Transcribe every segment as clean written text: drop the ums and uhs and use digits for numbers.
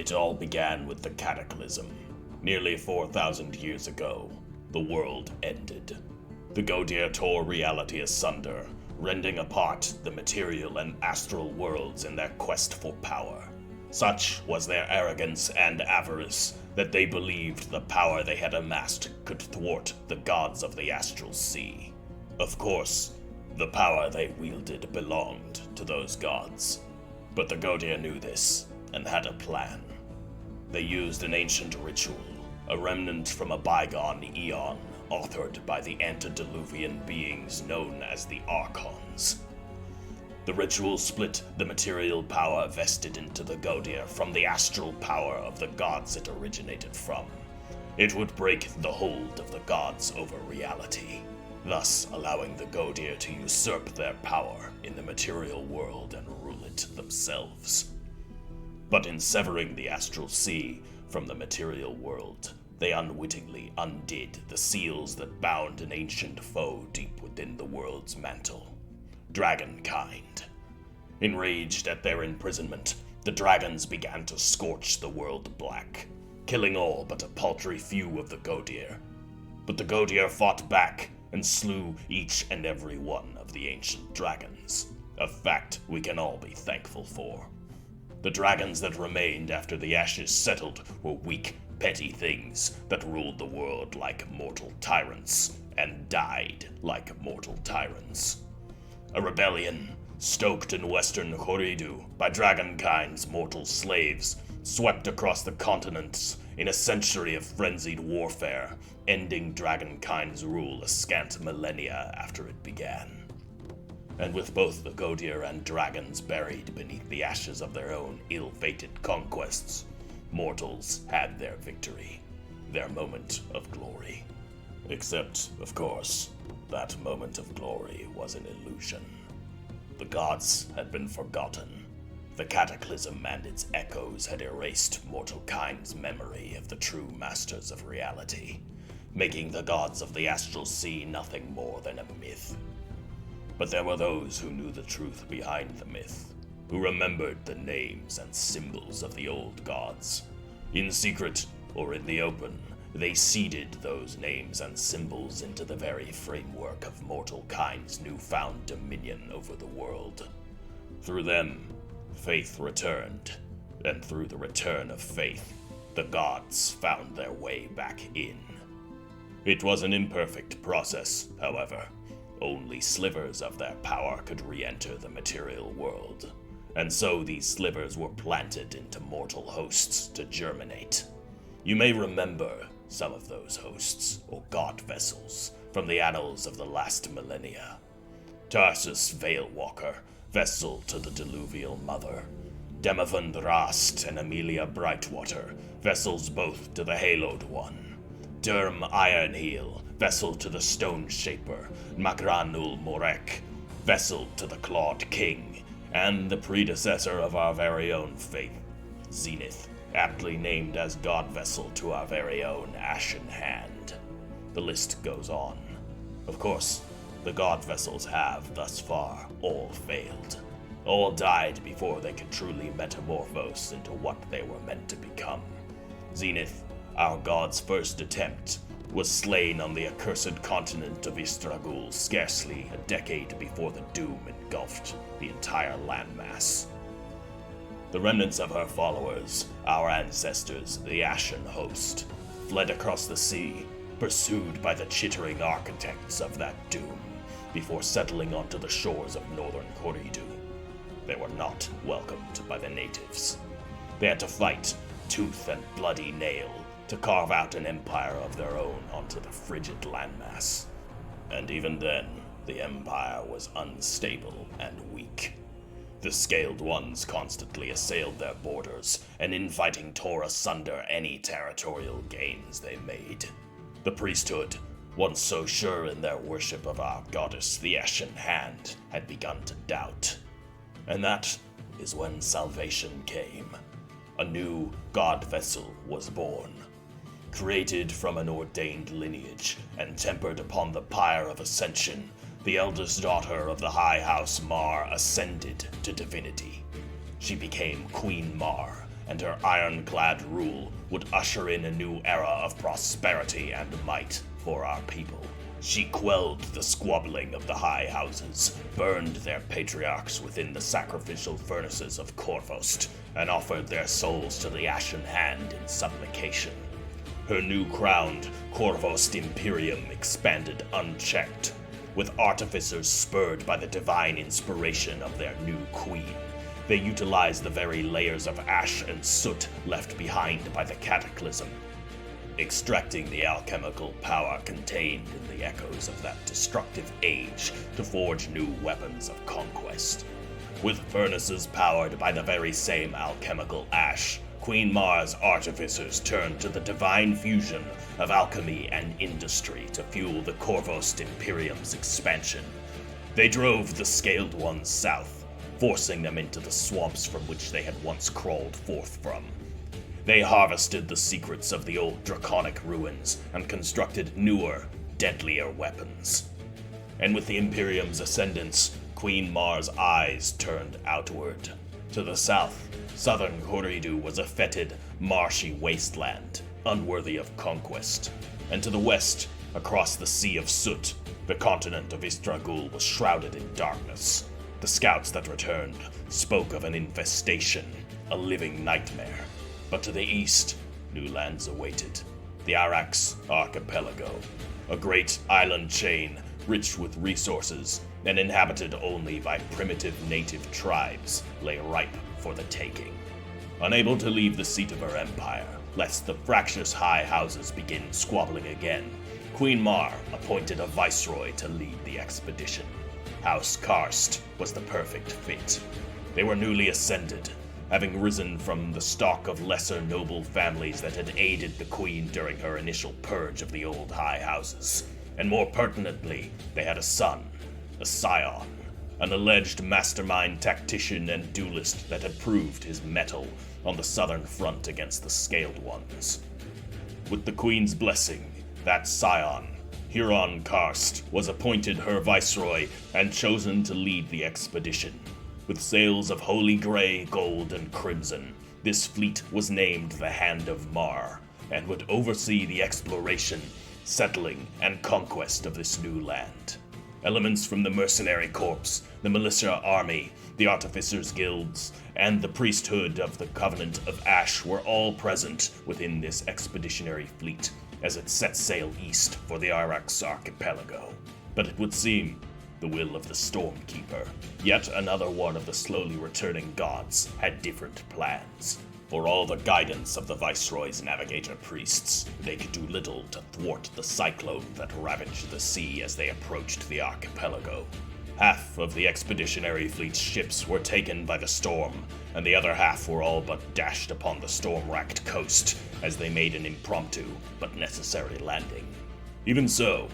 It all began with the cataclysm. Nearly 4,000 years ago, the world ended. The Godir tore reality asunder, rending apart the material and astral worlds in their quest for power. Such was their arrogance and avarice that they believed the power they had amassed could thwart the gods of the astral sea. Of course, the power they wielded belonged to those gods. But the Godir knew this and had a plan. They used an ancient ritual, a remnant from a bygone eon, authored by the antediluvian beings known as the Archons. The ritual split the material power vested into the Godir from the astral power of the gods it originated from. It would break the hold of the gods over reality, thus allowing the Godir to usurp their power in the material world and rule it themselves. But in severing the astral sea from the material world, they unwittingly undid the seals that bound an ancient foe deep within the world's mantle. Dragonkind. Enraged at their imprisonment, the dragons began to scorch the world black, killing all but a paltry few of the Godir. But the Godir fought back and slew each and every one of the ancient dragons, a fact we can all be thankful for. The dragons that remained after the ashes settled were weak, petty things that ruled the world like mortal tyrants and died like mortal tyrants. A rebellion, stoked in western Khoridu by Dragonkind's mortal slaves, swept across the continents in a century of frenzied warfare, ending Dragonkind's rule a scant millennia after it began. And with both the Godir and dragons buried beneath the ashes of their own ill-fated conquests, mortals had their victory, their moment of glory. Except, of course, that moment of glory was an illusion. The gods had been forgotten. The cataclysm and its echoes had erased mortal kind's memory of the true masters of reality, making the gods of the astral sea nothing more than a myth. But there were those who knew the truth behind the myth, who remembered the names and symbols of the old gods. In secret or in the open, they seeded those names and symbols into the very framework of mortal kind's newfound dominion over the world. Through them, faith returned, and through the return of faith, the gods found their way back in. It was an imperfect process, however. Only slivers of their power could re-enter the material world, and so these slivers were planted into mortal hosts to germinate. You may remember some of those hosts, or god vessels, from the annals of the last millennia. Tarsus Veilwalker, vessel to the Diluvial Mother. Demavend Rast and Amelia Brightwater, vessels both to the Haloed One. Derm Ironheel, vessel to the Stone Shaper. Makranul Morek, vessel to the Clawed King, and the predecessor of our very own faith, Zenith, aptly named as Godvessel to our very own Ashen Hand. The list goes on. Of course, the Godvessels have, thus far, all failed. All died before they could truly metamorphose into what they were meant to become. Zenith, our god's first attempt, was slain on the accursed continent of Istragul scarcely a decade before the doom engulfed the entire landmass. The remnants of her followers, our ancestors, the Ashen Host, fled across the sea, pursued by the chittering architects of that doom, before settling onto the shores of northern Khoridu. They were not welcomed by the natives. They had to fight, tooth and bloody nail, to carve out an empire of their own onto the frigid landmass. And even then, the empire was unstable and weak. The Scaled Ones constantly assailed their borders, and infighting tore asunder any territorial gains they made. The priesthood, once so sure in their worship of our goddess, the Ashen Hand, had begun to doubt. And that is when salvation came. A new god vessel was born. Created from an ordained lineage and tempered upon the pyre of ascension, the eldest daughter of the High House Marr ascended to divinity. She became Queen Marr and her ironclad rule would usher in a new era of prosperity and might for our people. She quelled the squabbling of the high houses, burned their patriarchs within the sacrificial furnaces of Korvhost, and offered their souls to the Ashen Hand in supplication. Her new-crowned Korvhost Imperium expanded unchecked, with artificers spurred by the divine inspiration of their new queen. They utilized the very layers of ash and soot left behind by the cataclysm, extracting the alchemical power contained in the echoes of that destructive age to forge new weapons of conquest. With furnaces powered by the very same alchemical ash, Queen Marr's artificers turned to the divine fusion of alchemy and industry to fuel the Korvhost Imperium's expansion. They drove the Scaled Ones south, forcing them into the swamps from which they had once crawled forth from. They harvested the secrets of the old draconic ruins and constructed newer, deadlier weapons. And with the Imperium's ascendance, Queen Marr's eyes turned outward. To the south, southern Korridu was a fetid, marshy wasteland, unworthy of conquest. And to the west, across the Sea of Soot, the continent of Istragul was shrouded in darkness. The scouts that returned spoke of an infestation, a living nightmare. But to the east, new lands awaited. The Arax Archipelago, a great island chain rich with resources and inhabited only by primitive native tribes, lay ripe for the taking. Unable to leave the seat of her empire, lest the fractious high houses begin squabbling again, Queen Marr appointed a viceroy to lead the expedition. House Karst was the perfect fit. They were newly ascended, having risen from the stock of lesser noble families that had aided the queen during her initial purge of the old high houses. And more pertinently, they had a son, a scion, an alleged mastermind tactician and duelist that had proved his mettle on the southern front against the Scaled Ones. With the queen's blessing, that scion, Huron Karst, was appointed her viceroy and chosen to lead the expedition. With sails of holy gray, gold, and crimson, this fleet was named the Hand of Marr, and would oversee the exploration, settling, and conquest of this new land. Elements from the mercenary corps, the militia army, the artificers' guilds, and the priesthood of the Covenant of Ash were all present within this expeditionary fleet as it set sail east for the Arax Archipelago. But it would seem the will of the Stormkeeper, yet another one of the slowly returning gods, had different plans. For all the guidance of the Viceroy's navigator priests, they could do little to thwart the cyclone that ravaged the sea as they approached the archipelago. Half of the expeditionary fleet's ships were taken by the storm, and the other half were all but dashed upon the storm-racked coast as they made an impromptu but necessary landing. Even so,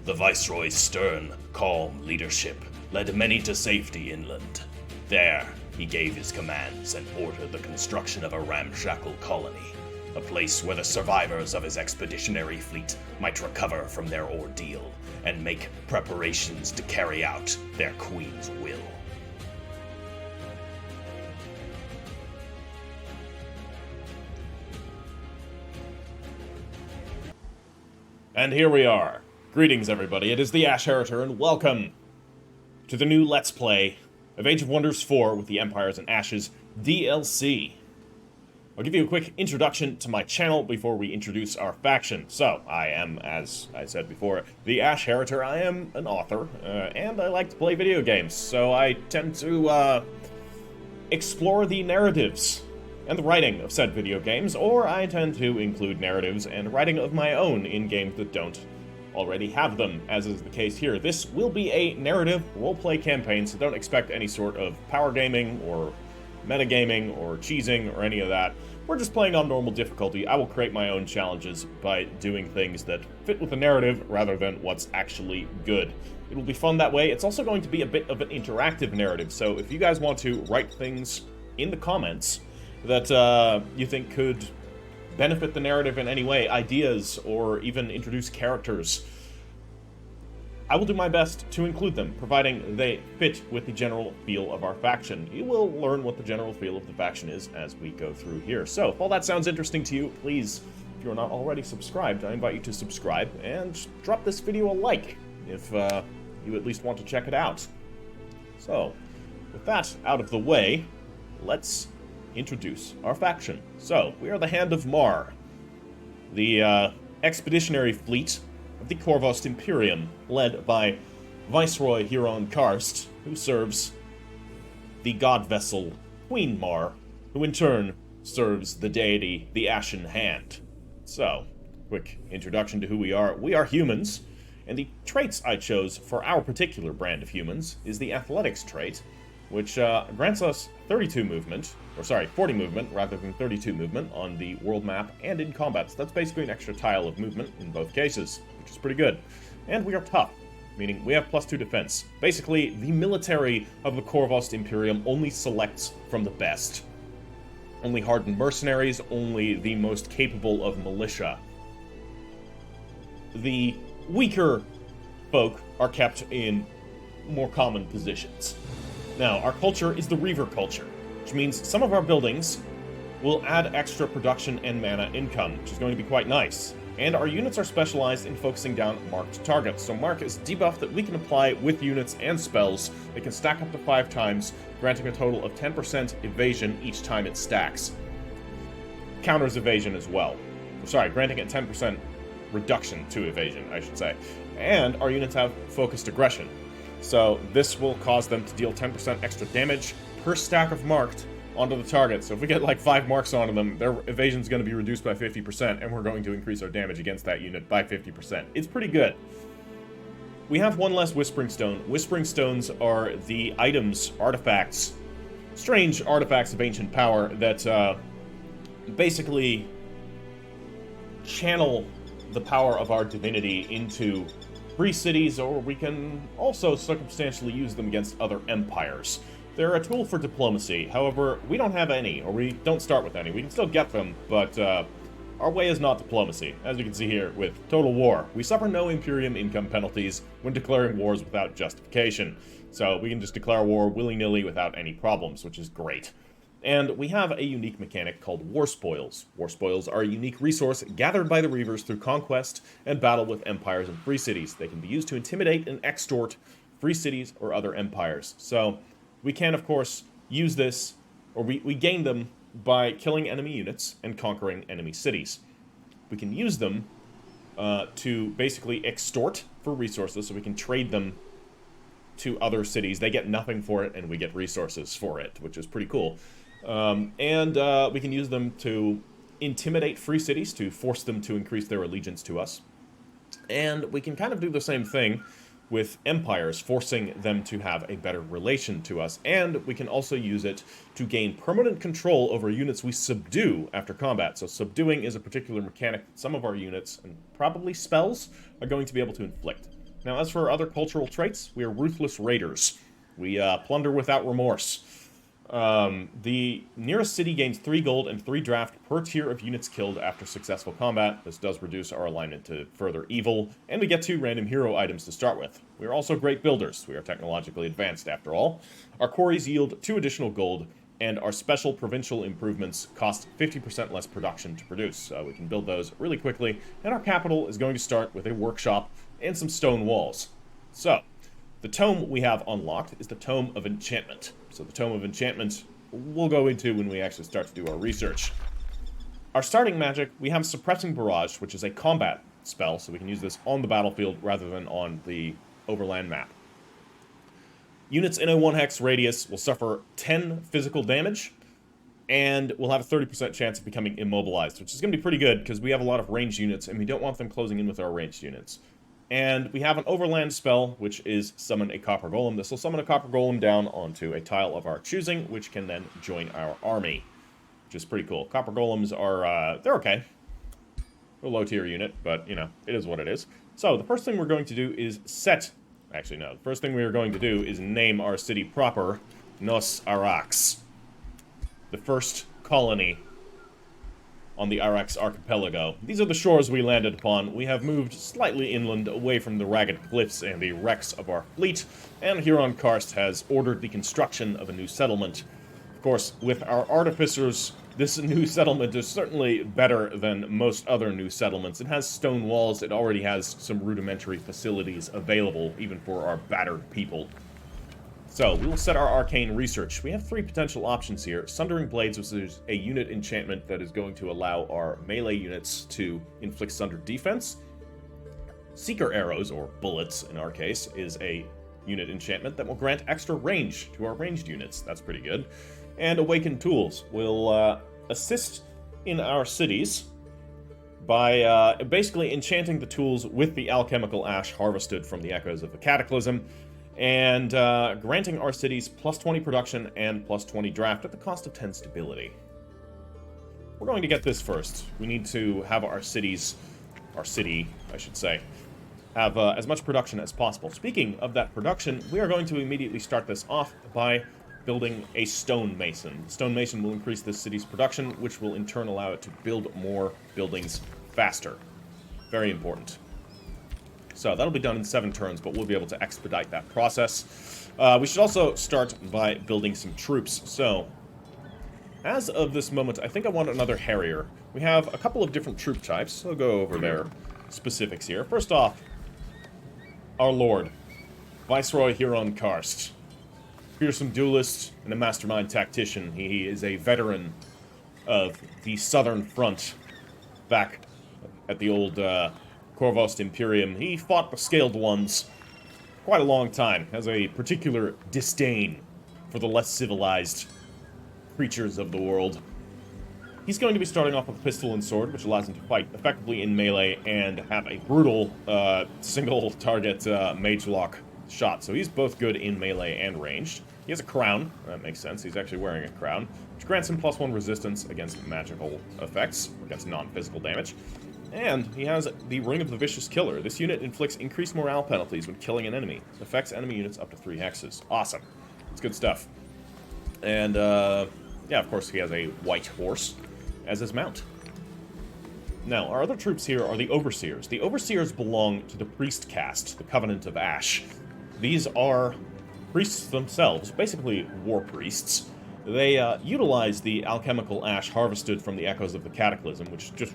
the Viceroy's stern, calm leadership led many to safety inland. There, he gave his commands and ordered the construction of a ramshackle colony, a place where the survivors of his expeditionary fleet might recover from their ordeal and make preparations to carry out their queen's will. And here we are. Greetings, everybody. It is the Ash Heriter, and welcome to the new Let's Play of Age of Wonders 4 with the Empires and Ashes DLC. I'll give you a quick introduction to my channel before we introduce our faction. So, I am, as I said before, the Ash Heriter. I am an author, and I like to play video games, so I tend to explore the narratives and the writing of said video games, or I tend to include narratives and writing of my own in games that don't already have them, as is the case here. This will be a narrative roleplay campaign, so don't expect any sort of power gaming or metagaming or cheesing or any of that. We're just playing on normal difficulty. I will create my own challenges by doing things that fit with the narrative rather than what's actually good. It will be fun that way. It's also going to be a bit of an interactive narrative, so if you guys want to write things in the comments that you think could benefit the narrative in any way, ideas, or even introduce characters, I will do my best to include them, providing they fit with the general feel of our faction. You will learn what the general feel of the faction is as we go through here. So, if all that sounds interesting to you, please, if you're not already subscribed, I invite you to subscribe and drop this video a like if you at least want to check it out. So, with that out of the way, let's introduce our faction. So, we are the Hand of Marr, the expeditionary fleet of the Korvhost Imperium, led by Viceroy Huron Karst, who serves the Godvessel Queen Marr, who in turn serves the deity, the Ashen Hand. So, quick introduction to who we are. We are humans, and the traits I chose for our particular brand of humans is the athletics trait, which grants us 40 movement rather than 32 movement on the world map and in combat. So that's basically an extra tile of movement in both cases, which is pretty good. And we are tough, meaning we have +2 defense. Basically, the military of the Korvhost Imperium only selects from the best. Only hardened mercenaries, only the most capable of militia. The weaker folk are kept in more common positions. Now, our culture is the Reaver culture, which means some of our buildings will add extra production and mana income, which is going to be quite nice. And our units are specialized in focusing down marked targets. So Mark is debuff that we can apply with units and spells. It can stack up to 5 times, granting a total of 10% evasion each time it stacks. Counters evasion as well. Sorry, granting it 10% reduction to evasion, I should say. And our units have focused aggression. So this will cause them to deal 10% extra damage per stack of marked onto the target. So if we get like 5 marks onto them, their evasion is going to be reduced by 50%, and we're going to increase our damage against that unit by 50%. It's pretty good. We have one less Whispering Stone. Whispering Stones are the items, artifacts, strange artifacts of ancient power that basically channel the power of our divinity into free cities, or we can also circumstantially use them against other empires. They're a tool for diplomacy. However, we don't have any, or we don't start with any. We can still get them, but our way is not diplomacy. As you can see here with Total War, we suffer no Imperium income penalties when declaring wars without justification. So we can just declare war willy-nilly without any problems, which is great. And we have a unique mechanic called War Spoils. War Spoils are a unique resource gathered by the Reavers through conquest and battle with empires and free cities. They can be used to intimidate and extort free cities or other empires. So we can, of course, use this, or we gain them by killing enemy units and conquering enemy cities. We can use them to basically extort for resources, so we can trade them to other cities. They get nothing for it, and we get resources for it, which is pretty cool. We can use them to intimidate free cities, to force them to increase their allegiance to us. And we can kind of do the same thing with empires, forcing them to have a better relation to us. And we can also use it to gain permanent control over units we subdue after combat. So subduing is a particular mechanic that some of our units, and probably spells, are going to be able to inflict. Now, as for other cultural traits, we are ruthless raiders. We plunder without remorse. The nearest city gains 3 gold and 3 draft per tier of units killed after successful combat. This does reduce our alignment to further evil, and we get 2 random hero items to start with. We are also great builders. We are technologically advanced after all. Our quarries yield 2 additional gold, and our special provincial improvements cost 50% less production to produce. We can build those really quickly, and our capital is going to start with a workshop and some stone walls. So, the tome we have unlocked is the Tome of Enchantment. So the Tome of Enchantment we'll go into when we actually start to do our research. Our starting magic, we have Suppressing Barrage, which is a combat spell, so we can use this on the battlefield rather than on the overland map. Units in a 1-hex radius will suffer 10 physical damage, and we'll have a 30% chance of becoming immobilized, which is going to be pretty good because we have a lot of ranged units, and we don't want them closing in with our ranged units. And we have an overland spell, which is Summon a Copper Golem. This will summon a Copper Golem down onto a tile of our choosing, which can then join our army, which is pretty cool. Copper Golems are, they're okay. They're a low-tier unit, but, you know, it is what it is. So, the first thing we're going to do is actually, no. The first thing we are going to do is name our city proper Nos'Arax. The first colony on the Arax Archipelago. These are the shores we landed upon. We have moved slightly inland, away from the ragged cliffs and the wrecks of our fleet, and Huron Karst has ordered the construction of a new settlement. Of course, with our artificers, this new settlement is certainly better than most other new settlements. It has stone walls, it already has some rudimentary facilities available, even for our battered people. So, we will set our arcane research. We have 3 potential options here. Sundering Blades, which is a unit enchantment that is going to allow our melee units to inflict Sunder defense. Seeker Arrows, or Bullets in our case, is a unit enchantment that will grant extra range to our ranged units. That's pretty good. And Awakened Tools will assist in our cities by basically enchanting the tools with the alchemical ash harvested from the echoes of the cataclysm, and granting our cities plus 20 production and plus 20 draft at the cost of 10 stability. We're going to get this first. We need to have our city, I should say, have as much production as possible. Speaking of that production, we are going to immediately start this off by building a stonemason. The stonemason will increase this city's production, which will in turn allow it to build more buildings faster. Very important. So that'll be done in 7 turns, but we'll be able to expedite that process. We should also start by building some troops. So, as of this moment, I think I want another Harrier. We have a couple of different troop types, so I'll go over their specifics here. First off, our Lord, Viceroy Huron Karst. Fearsome duelist and a mastermind tactician. He is a veteran of the Southern Front back at the old Korvhost Imperium. He fought the Scaled Ones quite a long time, has a particular disdain for the less civilized creatures of the world. He's going to be starting off with a pistol and sword, which allows him to fight effectively in melee and have a brutal single-target mage lock shot. So he's both good in melee and ranged. He has a crown. That makes sense. He's actually wearing a crown, which grants him +1 resistance against magical effects, against non-physical damage. And he has the Ring of the Vicious Killer. This unit inflicts increased morale penalties when killing an enemy. It affects enemy units up to 3 hexes. Awesome. It's good stuff. And, yeah, of course, he has a white horse as his mount. Now, our other troops here are the Overseers. The Overseers belong to the Priest caste, the Covenant of Ash. These are priests themselves, basically war priests. They utilize the alchemical ash harvested from the echoes of the cataclysm, which just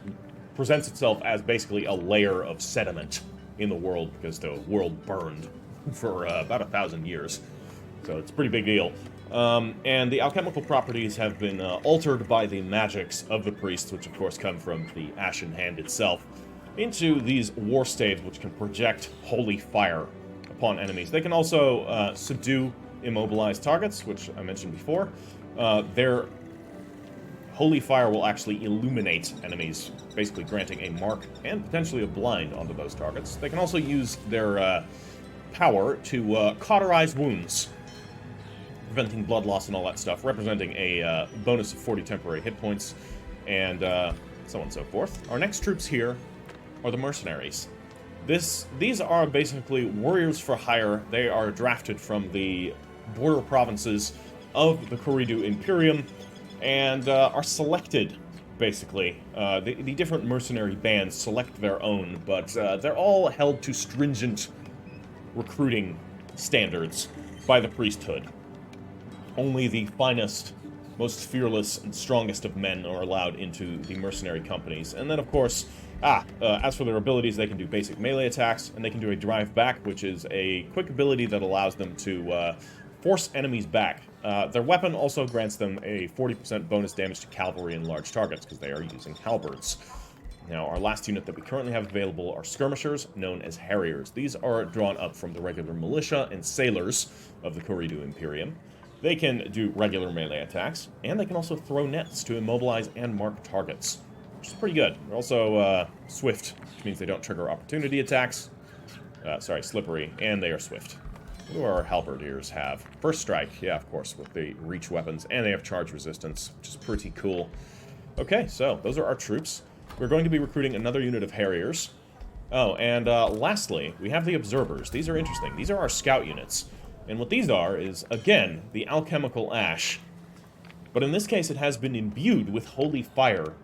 presents itself as basically a layer of sediment in the world because the world burned for about 1,000 years. So it's a pretty big deal. And the alchemical properties have been altered by the magics of the priests, which of course come from the Ashen Hand itself, into these war staves which can project holy fire upon enemies. They can also subdue immobilized targets, which I mentioned before. Their holy fire will actually illuminate enemies, basically granting a mark and potentially a blind onto those targets. They can also use their power to cauterize wounds, preventing blood loss and all that stuff, representing a bonus of 40 temporary hit points, and so on and so forth. Our next troops here are the mercenaries. These are basically warriors for hire. They are drafted from the border provinces of the Korvhost Imperium, and are selected, basically. The different mercenary bands select their own, but they're all held to stringent recruiting standards by the priesthood. Only the finest, most fearless, and strongest of men are allowed into the mercenary companies. And then, of course, as for their abilities, they can do basic melee attacks, and they can do a drive back, which is a quick ability that allows them to force enemies back. Their weapon also grants them a 40% bonus damage to cavalry and large targets, because they are using halberds. Now, our last unit that we currently have available are skirmishers, known as Harriers. These are drawn up from the regular militia and sailors of the Korvhost Imperium. They can do regular melee attacks, and they can also throw nets to immobilize and mark targets, which is pretty good. They're also swift, which means they don't trigger opportunity attacks. Slippery, and they are swift. What do our halberdiers have? First strike, yeah, of course, with the reach weapons, and they have charge resistance, which is pretty cool. Okay, so those are our troops. We're going to be recruiting another unit of Harriers. Oh, and lastly, we have the Observers. These are interesting. These are our scout units. And what these are is, again, the alchemical ash. But in this case, it has been imbued with holy fire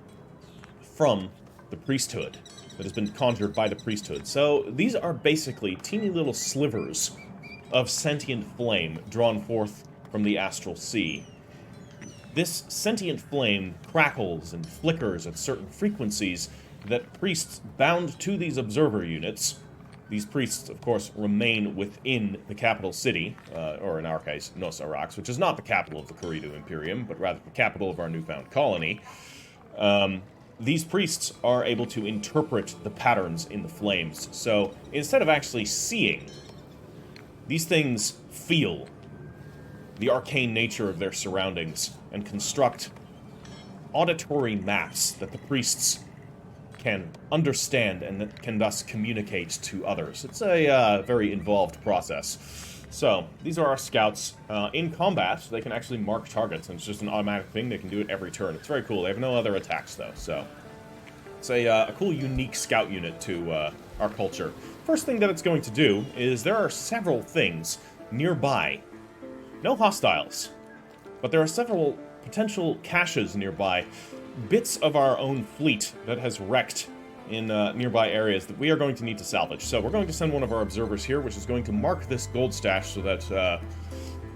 from the priesthood, that has been conjured by the priesthood. So these are basically teeny little slivers of sentient flame drawn forth from the astral sea. This sentient flame crackles and flickers at certain frequencies that priests bound to these observer units. These priests, of course, remain within the capital city, or in our case, Nos'Arax, which is not the capital of the Korvhost Imperium, but rather the capital of our newfound colony. These priests are able to interpret the patterns in the flames. So instead of actually seeing, these things feel the arcane nature of their surroundings and construct auditory maps that the priests can understand and that can thus communicate to others. It's a very involved process. So, these are our scouts. In combat, they can actually mark targets, and it's just an automatic thing. They can do it every turn. It's very cool. They have no other attacks, though, so it's a cool, unique scout unit to our culture. First thing that it's going to do is there are several things nearby. No hostiles, but there are several potential caches nearby, bits of our own fleet that has wrecked in nearby areas that we are going to need to salvage. So we're going to send one of our observers here, which is going to mark this gold stash so that,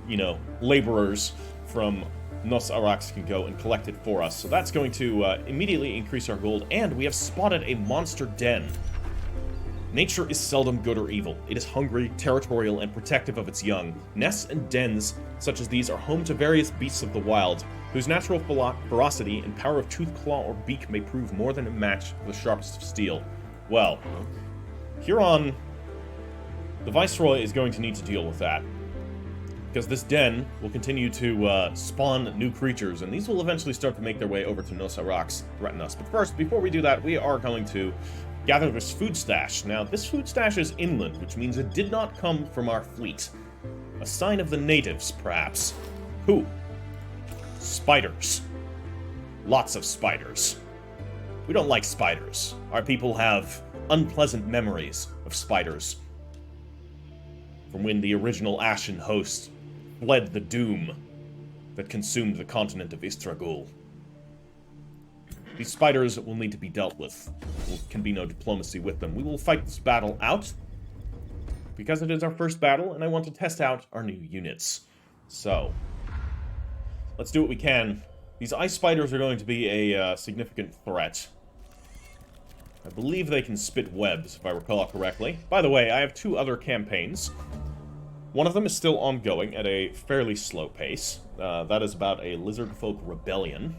you know, laborers from Nos'Arax can go and collect it for us. So that's going to immediately increase our gold, and we have spotted a monster den. Nature is seldom good or evil. It is hungry, territorial, and protective of its young. Nests and dens such as these are home to various beasts of the wild, whose natural ferocity and power of tooth, claw, or beak may prove more than a match for the sharpest of steel. Well, Huron, the Viceroy is going to need to deal with that, because this den will continue to spawn new creatures, and these will eventually start to make their way over to Nos'Arax, threaten us. But first, before we do that, we are going to gather this food stash. Now, this food stash is inland, which means it did not come from our fleet. A sign of the natives, perhaps. Who? Spiders. Lots of spiders. We don't like spiders. Our people have unpleasant memories of spiders. From when the original Ashen host fled the doom that consumed the continent of Istragul. These spiders will need to be dealt with. There can be no diplomacy with them. We will fight this battle out, because it is our first battle, and I want to test out our new units. So, let's do what we can. These ice spiders are going to be a significant threat. I believe they can spit webs, if I recall correctly. By the way, I have 2 other campaigns. One of them is still ongoing at a fairly slow pace. That is about a lizard folk rebellion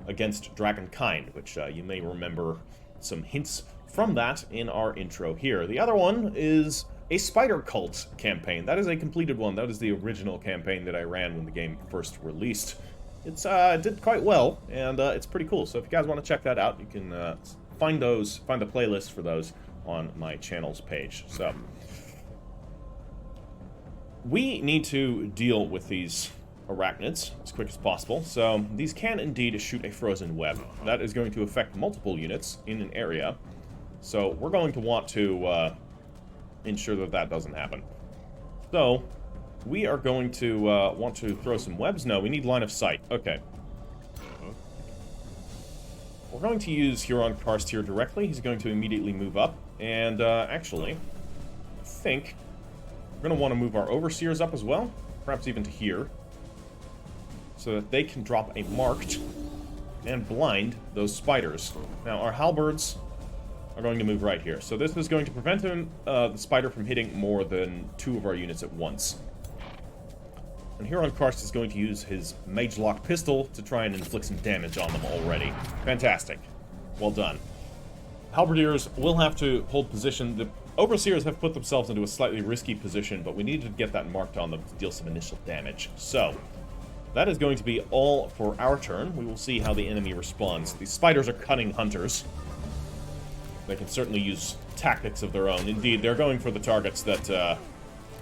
against dragonkind, which you may remember some hints from that in our intro here. The other one is a spider cult campaign. That is a completed one. That is the original campaign that I ran when the game first released. It's did quite well, and it's pretty cool. So if you guys want to check that out, you can find the playlist for those on my channel's page. So we need to deal with these arachnids as quick as possible. So these can indeed shoot a frozen web. That is going to affect multiple units in an area. So we're going to want to ensure that that doesn't happen. So we are going to want to throw some webs. No, we need line of sight. Okay. We're going to use Huron Karst here directly. He's going to immediately move up. And actually, I think we're going to want to move our overseers up as well. Perhaps even to here, so that they can drop a marked and blind those spiders. Now, our halberds are going to move right here. So this is going to prevent the spider from hitting more than 2 of our units at once. And Huron Karst is going to use his mage-lock pistol to try and inflict some damage on them already. Fantastic. Well done. Halberdiers will have to hold position. The overseers have put themselves into a slightly risky position, but we need to get that marked on them to deal some initial damage. So that is going to be all for our turn. We will see how the enemy responds. These spiders are cunning hunters. They can certainly use tactics of their own. Indeed, they're going for the targets that are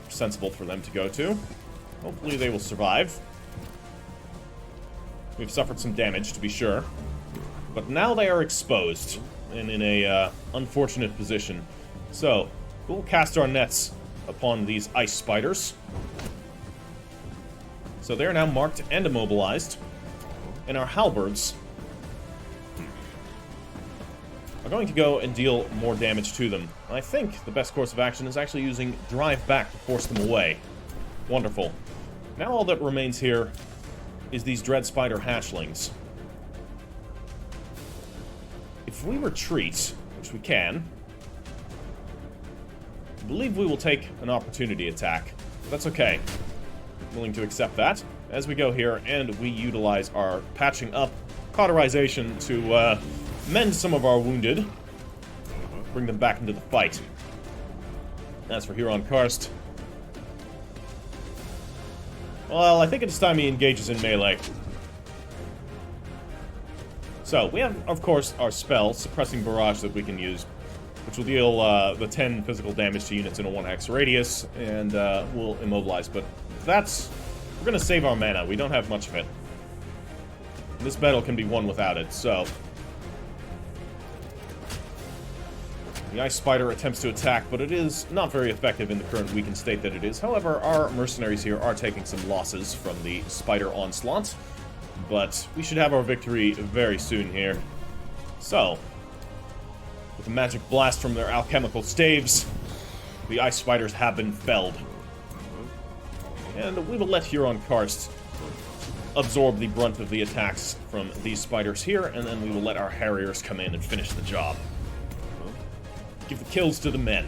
sensible for them to go to. Hopefully they will survive. We've suffered some damage, to be sure. But now they are exposed and in a unfortunate position. So, we'll cast our nets upon these ice spiders. So they're now marked and immobilized. And our halberds we're going to go and deal more damage to them. I think the best course of action is actually using Drive Back to force them away. Wonderful. Now all that remains here is these Dread Spider hatchlings. If we retreat, which we can, I believe we will take an opportunity attack. But that's okay. I'm willing to accept that as we go here, and we utilize our patching up cauterization to mend some of our wounded, bring them back into the fight. As for Huron Karst, well, I think it's time he engages in melee. So, we have, of course, our spell, Suppressing Barrage, that we can use, which will deal the 10 physical damage to units in a 1-hex radius, and will immobilize. But that's... we're going to save our mana. We don't have much of it. This battle can be won without it, so... the Ice Spider attempts to attack, but it is not very effective in the current weakened state that it is. However, our mercenaries here are taking some losses from the Spider Onslaught, but we should have our victory very soon here. So, with a magic blast from their alchemical staves, the Ice Spiders have been felled. And we will let Huron Karst absorb the brunt of the attacks from these spiders here, and then we will let our Harriers come in and finish the job. Give the kills to the men.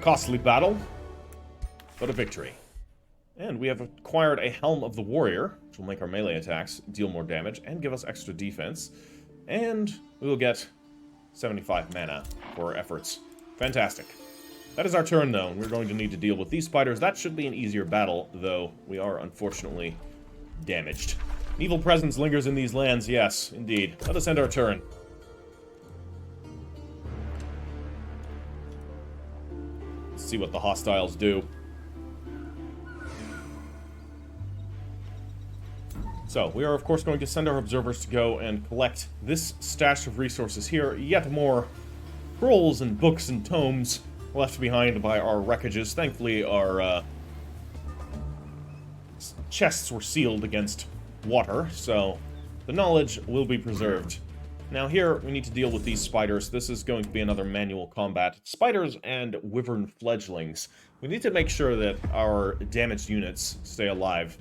Costly battle, but a victory. And we have acquired a Helm of the Warrior, which will make our melee attacks deal more damage and give us extra defense. And we will get 75 mana for our efforts. Fantastic. That is our turn, though. We're going to need to deal with these spiders. That should be an easier battle, though we are unfortunately damaged. Evil presence lingers in these lands, yes, indeed. Let us end our turn. Let's see what the hostiles do. So, we are of course going to send our observers to go and collect this stash of resources here. Yet more scrolls and books and tomes left behind by our wreckages. Thankfully, our chests were sealed against water, so the knowledge will be preserved. Now here, we need to deal with these spiders. This is going to be another manual combat. Spiders and wyvern fledglings. We need to make sure that our damaged units stay alive.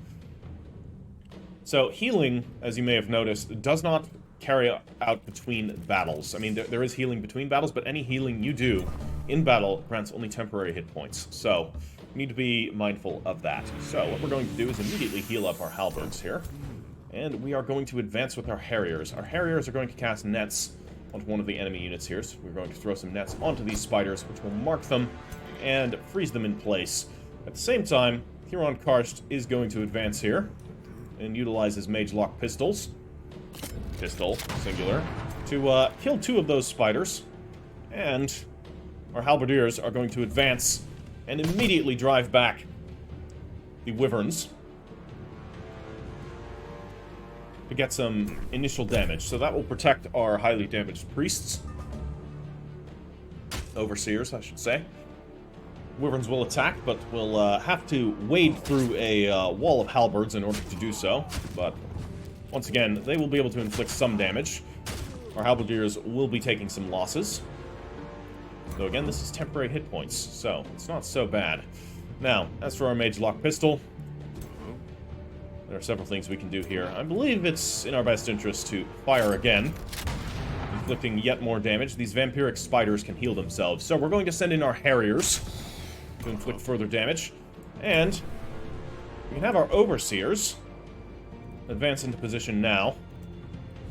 So, healing, as you may have noticed, does not carry out between battles. I mean, there is healing between battles, but any healing you do in battle grants only temporary hit points. So, we need to be mindful of that. So, what we're going to do is immediately heal up our halberds here. And we are going to advance with our Harriers. Our Harriers are going to cast nets onto one of the enemy units here. So, we're going to throw some nets onto these spiders, which will mark them and freeze them in place. At the same time, Huron Karst is going to advance here and utilize his Mage Lock pistols, pistol, singular, to kill 2 of those spiders. And our halberdiers are going to advance and immediately drive back the wyverns to get some initial damage. So that will protect our highly damaged priests. Overseers, I should say. Wyverns will attack, but we'll have to wade through a wall of halberds in order to do so. But once again, they will be able to inflict some damage. Our halberdiers will be taking some losses. Though again, this is temporary hit points, so it's not so bad. Now, as for our Mage Lock pistol, there are several things we can do here. I believe it's in our best interest to fire again, inflicting yet more damage. These vampiric spiders can heal themselves, so we're going to send in our Harriers to inflict further damage. And we can have our Overseers advance into position now.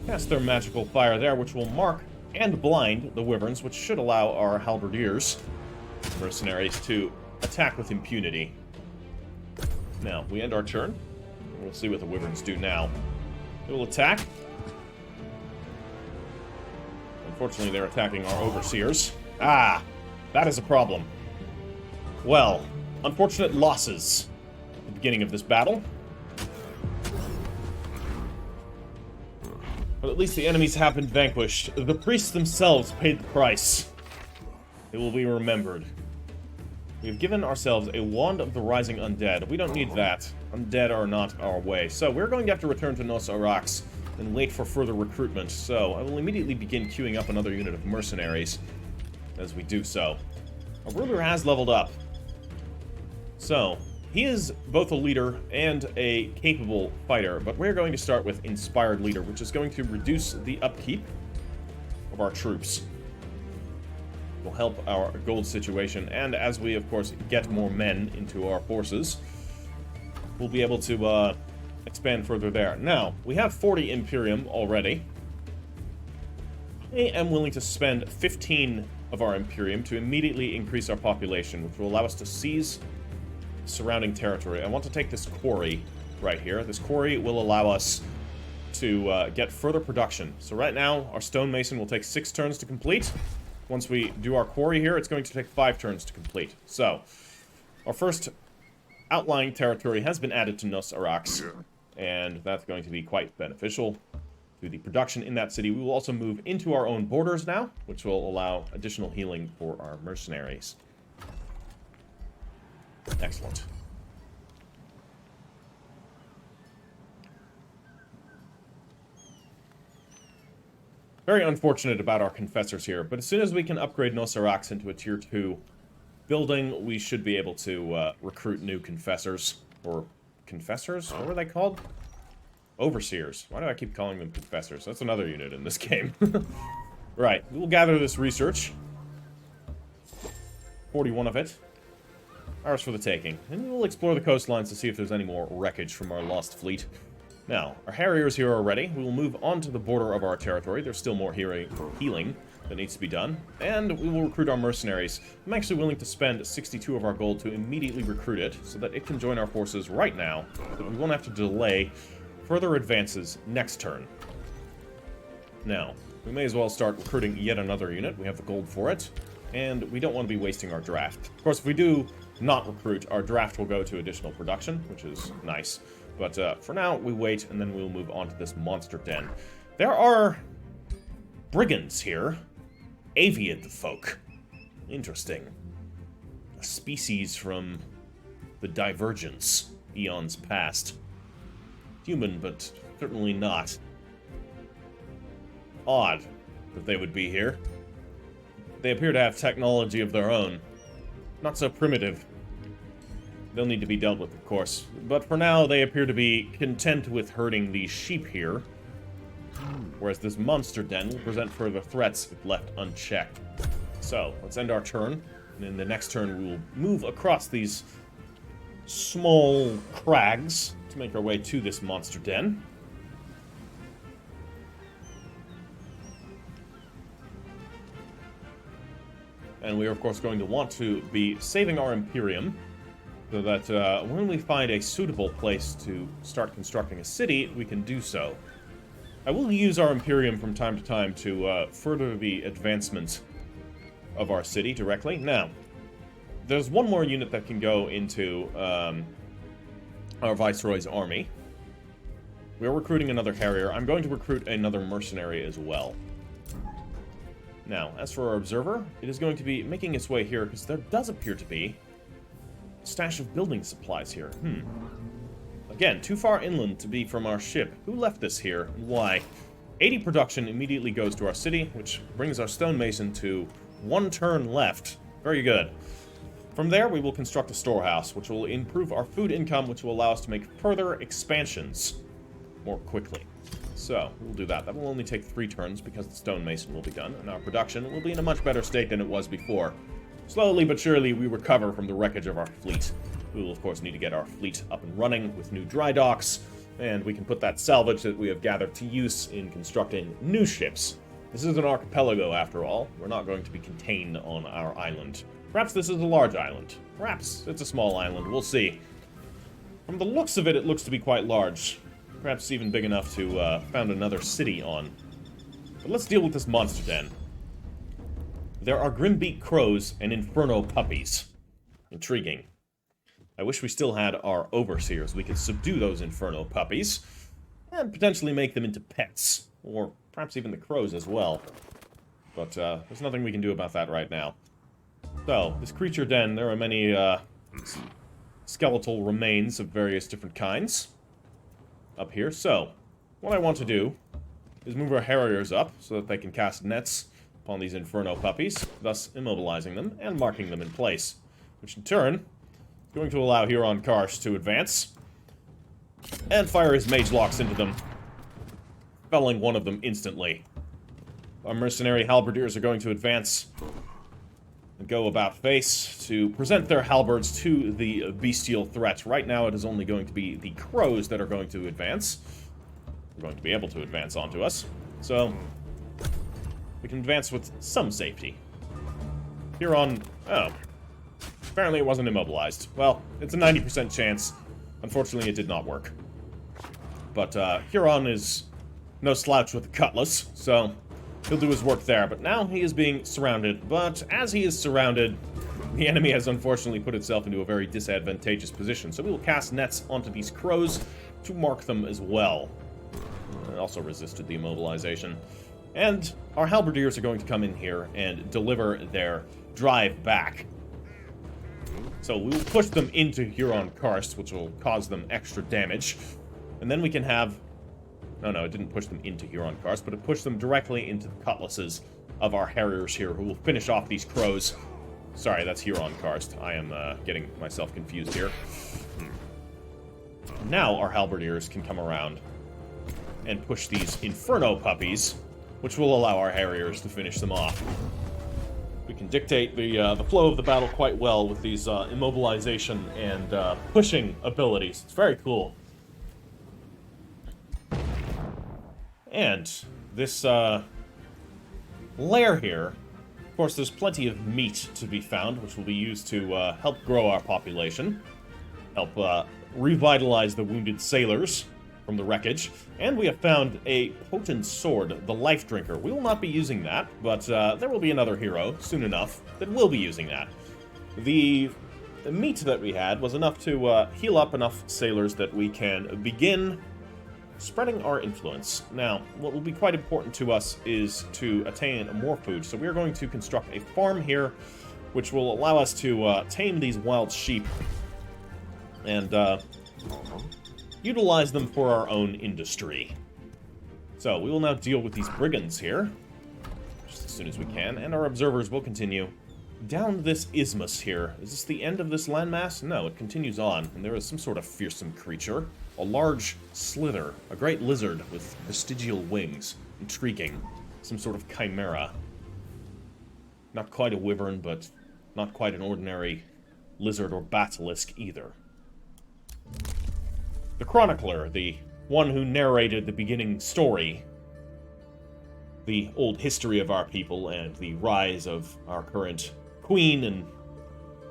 Cast their magical fire there, which will mark and blind the wyverns, which should allow our halberdiers, mercenaries, to attack with impunity. Now, we end our turn. We'll see what the wyverns do now. They will attack. Unfortunately, they're attacking our Overseers. Ah, that is a problem. Well, unfortunate losses at the beginning of this battle. But at least the enemies have been vanquished. The priests themselves paid the price. They will be remembered. We have given ourselves a Wand of the Rising Undead. We don't need that. Undead are not our way. So we're going to have to return to Nos'Arax and wait for further recruitment. So I will immediately begin queuing up another unit of mercenaries as we do so. Our ruler has leveled up. So, he is both a leader and a capable fighter, but we're going to start with Inspired Leader, which is going to reduce the upkeep of our troops. Will help our gold situation, and as we, of course, get more men into our forces, we'll be able to expand further there. Now, we have 40 Imperium already. I am willing to spend 15 of our Imperium to immediately increase our population, which will allow us to seize surrounding territory. I want to take this quarry right here. This quarry will allow us to get further production. So right now, our stonemason will take 6 turns to complete. Once we do our quarry here, it's going to take 5 turns to complete. So, our first outlying territory has been added to Nos'Arax, and that's going to be quite beneficial to the production in that city. We will also move into our own borders now, which will allow additional healing for our mercenaries. Excellent. Very unfortunate about our confessors here, but as soon as we can upgrade Nos'Arax into a tier 2 building, we should be able to recruit new confessors. Or confessors? What were they called? Overseers. Why do I keep calling them confessors? That's another unit in this game. Right, we will gather this research. 41 of it. Ours for the taking. And we'll explore the coastlines to see if there's any more wreckage from our lost fleet. Now, our Harriers here are ready. We will move on to the border of our territory. There's still more healing that needs to be done. And we will recruit our mercenaries. I'm actually willing to spend 62 of our gold to immediately recruit it, so that it can join our forces right now, so that we won't have to delay further advances next turn. Now, we may as well start recruiting yet another unit. We have the gold for it. And we don't want to be wasting our draft. Of course, if we do not recruit, our draft will go to additional production, which is nice. But for now, we wait, and then we'll move on to this monster den. There are brigands here. Avian folk. Interesting. A species from the Divergence, eons past. Human, but certainly not. Odd that they would be here. They appear to have technology of their own. Not so primitive. They'll need to be dealt with, of course. But for now, they appear to be content with herding these sheep here. Whereas this monster den will present further threats if left unchecked. So, let's end our turn. And in the next turn, we will move across these small crags to make our way to this monster den. And we are, of course, going to want to be saving our Imperium, so that when we find a suitable place to start constructing a city, we can do so. I will use our Imperium from time to time to further the advancement of our city directly. Now, there's one more unit that can go into our Viceroy's army. We are recruiting another Harrier. I'm going to recruit another mercenary as well. Now, as for our observer, it is going to be making its way here, because there does appear to be a stash of building supplies here. Again, too far inland to be from our ship. Who left this here, and why? 80 production immediately goes to our city, which brings our stonemason to 1 turn left. Very good. From there, we will construct a storehouse, which will improve our food income, which will allow us to make further expansions more quickly. So, we'll do that. That will only take 3 turns because the stonemason will be done, and our production will be in a much better state than it was before. Slowly but surely, we recover from the wreckage of our fleet. We will, of course, need to get our fleet up and running with new dry docks, and we can put that salvage that we have gathered to use in constructing new ships. This is an archipelago, after all. We're not going to be contained on our island. Perhaps this is a large island. Perhaps it's a small island. We'll see. From the looks of it, it looks to be quite large. Perhaps even big enough to found another city on. But let's deal with this monster den. There are Grimbeak crows and Inferno puppies. Intriguing. I wish we still had our overseers. We could subdue those Inferno puppies and potentially make them into pets. Or perhaps even the crows as well. But there's nothing we can do about that right now. So, this creature den, there are many skeletal remains of various different kinds up here. So, what I want to do is move our Harriers up so that they can cast nets upon these Inferno puppies, thus immobilizing them and marking them in place, which in turn is going to allow Huron Karst to advance and fire his mage locks into them, felling one of them instantly. Our mercenary halberdiers are going to advance and go about face to present their halberds to the bestial threat. Right now it is only going to be the crows that are going to advance. They're going to be able to advance onto us, so we can advance with some safety. Huron... oh. Apparently it wasn't immobilized. Well, it's a 90% chance. Unfortunately, it did not work. But Huron is no slouch with a cutlass, so he'll do his work there. But now he is being surrounded. But as he is surrounded, the enemy has unfortunately put itself into a very disadvantageous position. So we will cast nets onto these crows to mark them as well. It also resisted the immobilization. And our halberdiers are going to come in here and deliver their drive back. So we will push them into Huron Karst, which will cause them extra damage. And then we can have... no, it didn't push them into Huron Karst, but it pushed them directly into the cutlasses of our Harriers here, who will finish off these crows. Sorry, that's Huron Karst. I am getting myself confused here. Now our halberdiers can come around and push these Inferno puppies, which will allow our Harriers to finish them off. We can dictate the flow of the battle quite well with these immobilization and pushing abilities. It's very cool. And this lair here, of course, there's plenty of meat to be found, which will be used to help grow our population, help revitalize the wounded sailors from the wreckage, and we have found a potent sword, the Life Drinker. We will not be using that, but there will be another hero soon enough that will be using that. The meat that we had was enough to heal up enough sailors that we can begin spreading our influence. Now, what will be quite important to us is to attain more food, so we are going to construct a farm here, which will allow us to tame these wild sheep and utilize them for our own industry. So, we will now deal with these brigands here, just as soon as we can, and our observers will continue down this isthmus here. Is this the end of this landmass? No, it continues on, and there is some sort of fearsome creature. A large slither, a great lizard with vestigial wings, intriguing. Some sort of chimera. Not quite a wyvern, but not quite an ordinary lizard or basilisk either. The chronicler, the one who narrated the beginning story, the old history of our people and the rise of our current queen and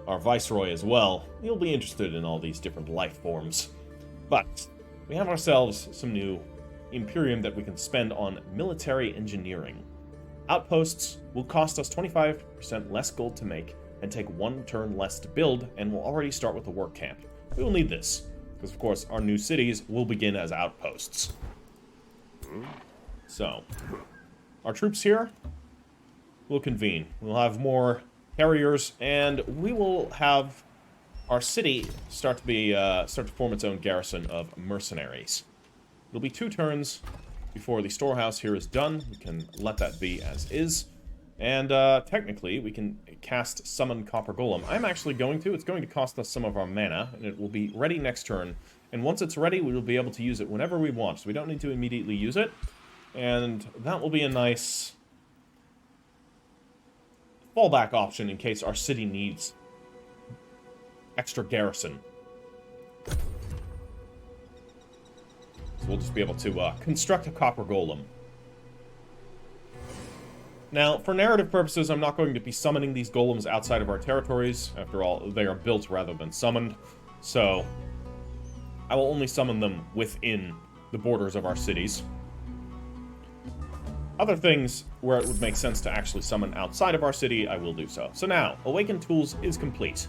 our viceroy as well, you'll be interested in all these different life forms. But we have ourselves some new Imperium that we can spend on military engineering. Outposts will cost us 25% less gold to make and take 1 turn less to build, and we'll already start with the work camp. We will need this, because of course our new cities will begin as outposts. So, our troops here will convene. We'll have more carriers, and we will have our city start to form its own garrison of mercenaries. It'll be 2 turns before the storehouse here is done. We can let that be as is. And technically, we can cast Summon Copper Golem. I'm actually going to. It's going to cost us some of our mana, and it will be ready next turn. And once it's ready, we will be able to use it whenever we want. So we don't need to immediately use it. And that will be a nice fallback option in case our city needs extra garrison. So we'll just be able to construct a Copper Golem. Now, for narrative purposes, I'm not going to be summoning these golems outside of our territories. After all, they are built rather than summoned. So, I will only summon them within the borders of our cities. Other things where it would make sense to actually summon outside of our city, I will do so. So now, Awakened Tools is complete.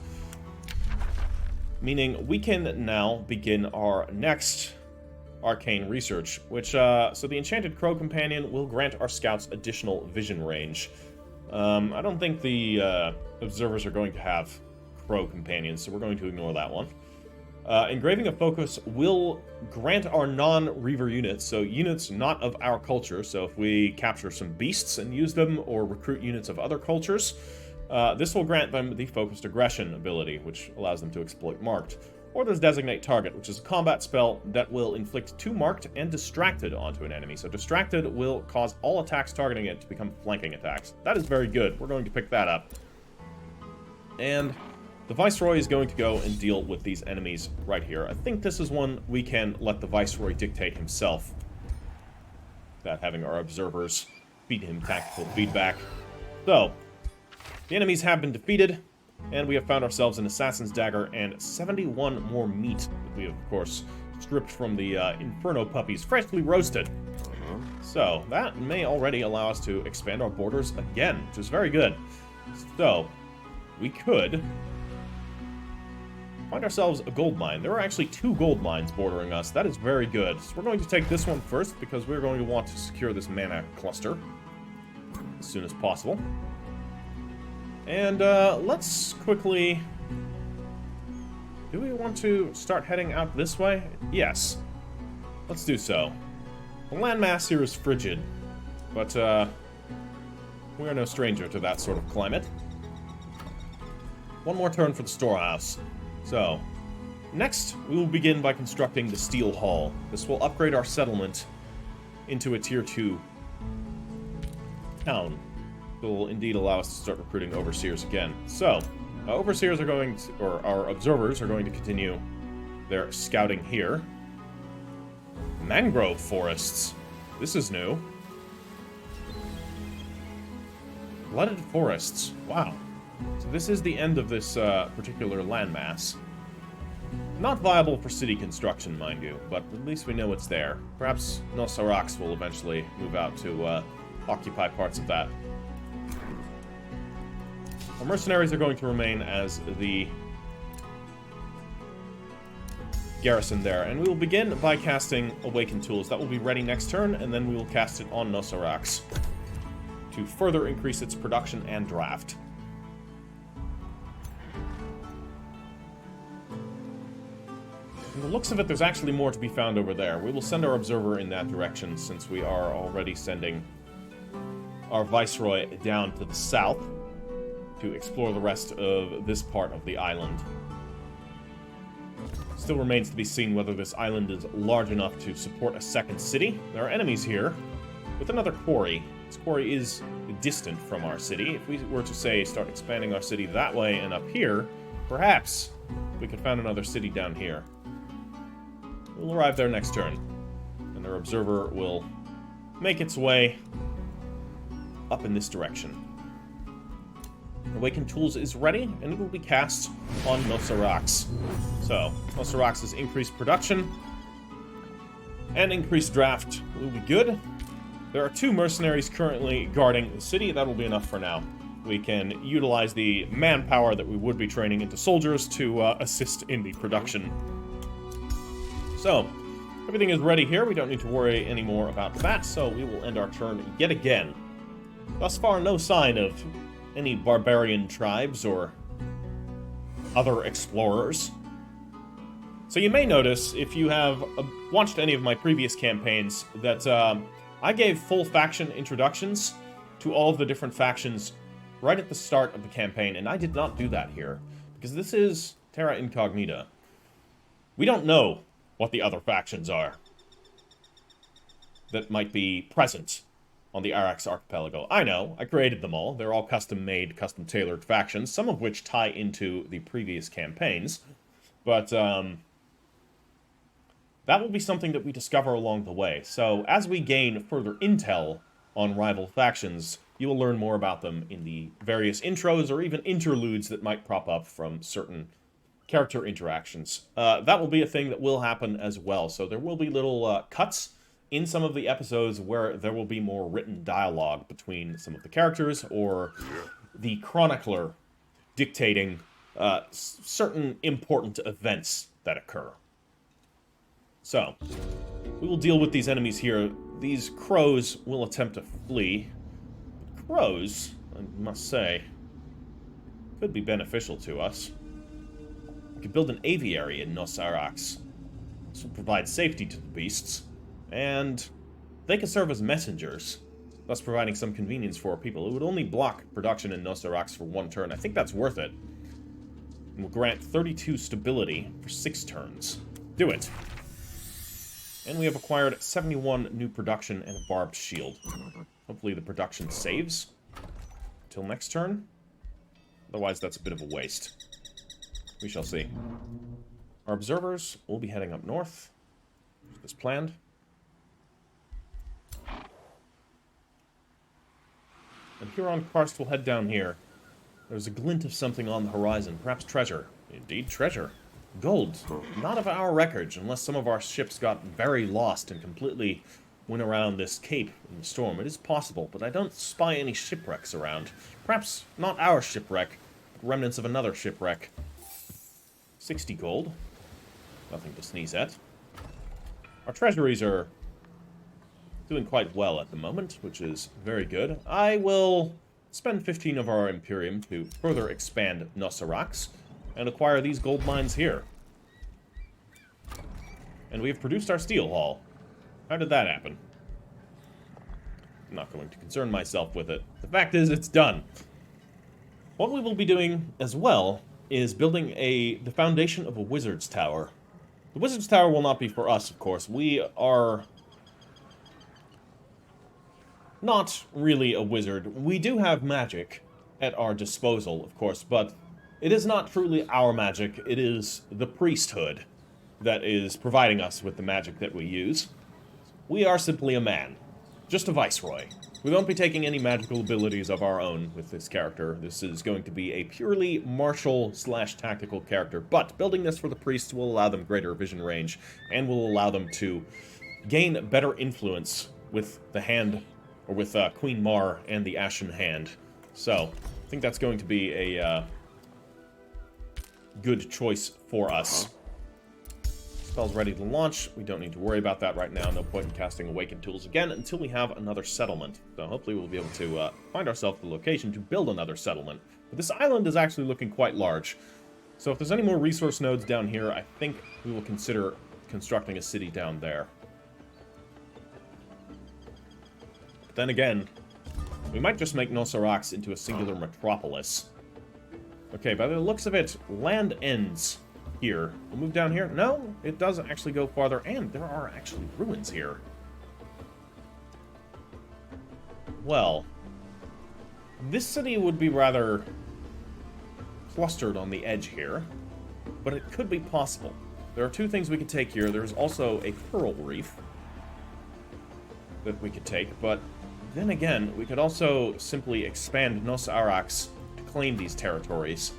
Meaning we can now begin our next arcane research, which, so the Enchanted Crow Companion will grant our scouts additional vision range. I don't think the observers are going to have crow companions, so we're going to ignore that one. Engraving of Focus will grant our non-Reaver units, so units not of our culture, so if we capture some beasts and use them, or recruit units of other cultures, this will grant them the Focused Aggression ability, which allows them to exploit Marked. Or there's Designate Target, which is a combat spell that will inflict 2 Marked and Distracted onto an enemy. So Distracted will cause all attacks targeting it to become flanking attacks. That is very good. We're going to pick that up. And the Viceroy is going to go and deal with these enemies right here. I think this is one we can let the Viceroy dictate himself, without having our observers feed him tactical feedback. So, the enemies have been defeated, and we have found ourselves an Assassin's Dagger and 71 more meat that we have, of course, stripped from the Inferno puppies, freshly roasted. So, that may already allow us to expand our borders again, which is very good. So, we could find ourselves a gold mine. There are actually 2 gold mines bordering us. That is very good. So we're going to take this one first, because we're going to want to secure this mana cluster as soon as possible. And let's quickly... Do we want to start heading out this way? Yes. Let's do so. The landmass here is frigid, but we are no stranger to that sort of climate. One more turn for the storehouse. So, next we will begin by constructing the Steel Hall. This will upgrade our settlement into a Tier 2 town. It will indeed allow us to start recruiting Overseers again. So, Overseers are going to, or our Observers are going to continue their scouting here. Mangrove forests. This is new. Flooded forests. Wow. So this is the end of this particular landmass. Not viable for city construction, mind you, but at least we know it's there. Perhaps Nos'Arax will eventually move out to occupy parts of that. Our mercenaries are going to remain as the garrison there, and we will begin by casting Awaken Tools. That will be ready next turn, and then we will cast it on Nos'Arax to further increase its production and draft. From the looks of it, there's actually more to be found over there. We will send our observer in that direction, since we are already sending our Viceroy down to the south to explore the rest of this part of the island. Still remains to be seen whether this island is large enough to support a second city. There are enemies here with another quarry. This quarry is distant from our city. If we were to, say, start expanding our city that way and up here, perhaps we could find another city down here. We'll arrive there next turn, and our observer will make its way up in this direction. Awaken Tools is ready, and it will be cast on Nos'Arax. So, Nos'Arax's increased production and increased draft will be good. There are 2 mercenaries currently guarding the city. That will be enough for now. We can utilize the manpower that we would be training into soldiers to assist in the production. So, everything is ready here. We don't need to worry anymore about that, so we will end our turn yet again. Thus far, no sign of any barbarian tribes or other explorers. So you may notice, if you have watched any of my previous campaigns, that I gave full faction introductions to all of the different factions right at the start of the campaign, and I did not do that here, because this is Terra Incognita. We don't know what the other factions are that might be present on the Arax Archipelago. I know, I created them all. They're all custom-made, custom-tailored factions, some of which tie into the previous campaigns, but that will be something that we discover along the way. So, as we gain further intel on rival factions, you will learn more about them in the various intros or even interludes that might prop up from certain character interactions. That will be a thing that will happen as well, so there will be little cuts in some of the episodes where there will be more written dialogue between some of the characters, or the chronicler dictating certain important events that occur. So, we will deal with these enemies here. These crows will attempt to flee. Crows, I must say, could be beneficial to us. We could build an aviary in Nos'Arax. This will provide safety to the beasts, and they can serve as messengers, thus providing some convenience for our people. It would only block production in Nos'Arax for 1 turn. I think that's worth it. And will grant 32 stability for 6 turns. Do it. And we have acquired 71 new production and a barbed shield. Hopefully the production saves until next turn. Otherwise, that's a bit of a waste. We shall see. Our observers will be heading up north, as planned. And Huron Karst will head down here. There's a glint of something on the horizon, perhaps treasure. Indeed, treasure. Gold. Not of our wreckage, unless some of our ships got very lost and completely went around this cape in the storm. It is possible, but I don't spy any shipwrecks around. Perhaps not our shipwreck, remnants of another shipwreck. 60 gold. Nothing to sneeze at. Our treasuries are doing quite well at the moment, which is very good. I will spend 15 of our Imperium to further expand Nos'Arax and acquire these gold mines here. And we have produced our steel haul. How did that happen? I'm not going to concern myself with it. The fact is, it's done. What we will be doing as well is building the foundation of a wizard's tower. The wizard's tower will not be for us, of course. We are not really a wizard. We do have magic at our disposal, of course, but it is not truly our magic. It is the priesthood that is providing us with the magic that we use. We are simply a man. Just a viceroy. We won't be taking any magical abilities of our own with this character. This is going to be a purely martial/tactical character, but building this for the priests will allow them greater vision range and will allow them to gain better influence with the hand, or with Queen Marr and the Ashen Hand. So, I think that's going to be a good choice for us. Spell's ready to launch. We don't need to worry about that right now. No point in casting Awakened Tools again until we have another settlement. So hopefully we'll be able to find ourselves the location to build another settlement. But this island is actually looking quite large. So if there's any more resource nodes down here, I think we will consider constructing a city down there. But then again, we might just make Nos'Arax into a singular metropolis. Okay, by the looks of it, land ends here. We'll move down here. No, it does actually go farther, and there are actually ruins here. Well, this city would be rather clustered on the edge here, but it could be possible. There are 2 things we could take here. There's also a coral reef that we could take, but then again, we could also simply expand Nos'Arax to claim these territories.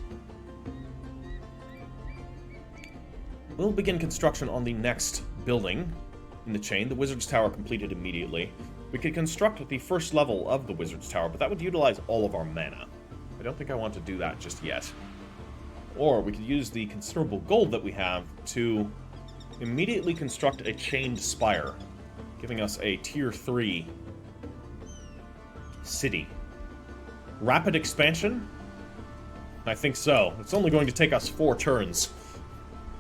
We'll begin construction on the next building in the chain, the Wizard's Tower, completed immediately. We could construct the first level of the Wizard's Tower, but that would utilize all of our mana. I don't think I want to do that just yet. Or we could use the considerable gold that we have to immediately construct a chained spire, giving us a tier 3 city. Rapid expansion? I think so. It's only going to take us 4 turns.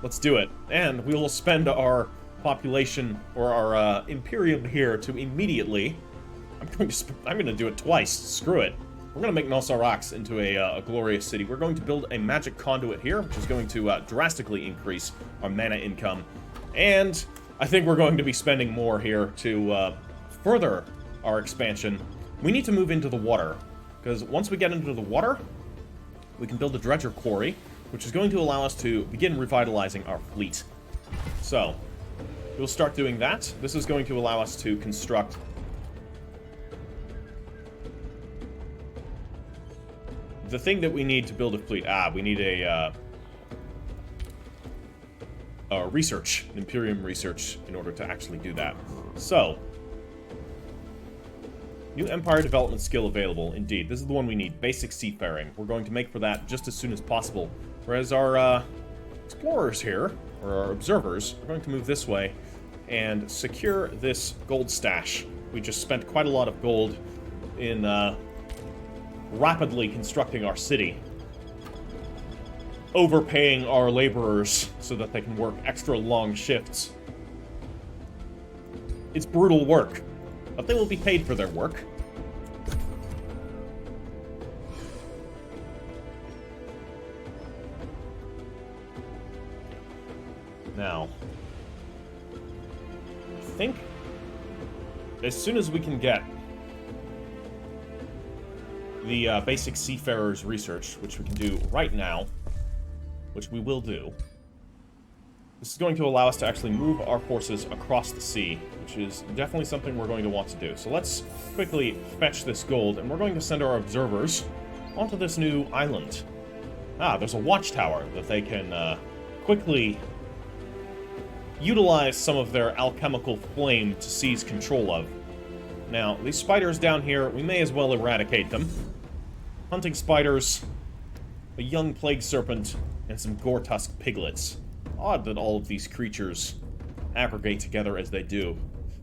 Let's do it. And we will spend our population, or our Imperium here, to immediately... I'm going to do it twice. Screw it. We're going to make Nos'Arax into a glorious city. We're going to build a magic conduit here, which is going to drastically increase our mana income. And I think we're going to be spending more here to further our expansion. We need to move into the water, because once we get into the water, we can build a dredger quarry, which is going to allow us to begin revitalizing our fleet. So, we'll start doing that. This is going to allow us to construct the thing that we need to build a fleet. We need a research, Imperium research, in order to actually do that. So, new Empire development skill available. Indeed, this is the one we need. Basic seafaring. We're going to make for that just as soon as possible. Whereas our explorers here, or our observers, are going to move this way and secure this gold stash. We just spent quite a lot of gold in rapidly constructing our city. overpaying our laborers so that they can work extra long shifts. It's brutal work, but they will be paid for their work. Now, I think as soon as we can get the basic seafarers research, which we can do right now, which we will do, this is going to allow us to actually move our forces across the sea, which is definitely something we're going to want to do. So let's quickly fetch this gold, and we're going to send our observers onto this new island. Ah, there's a watchtower that they can quickly utilize some of their alchemical flame to seize control of. Now, these spiders down here, we may as well eradicate them. Hunting spiders, a young plague serpent, and some gore-tusk piglets. Odd that all of these creatures aggregate together as they do.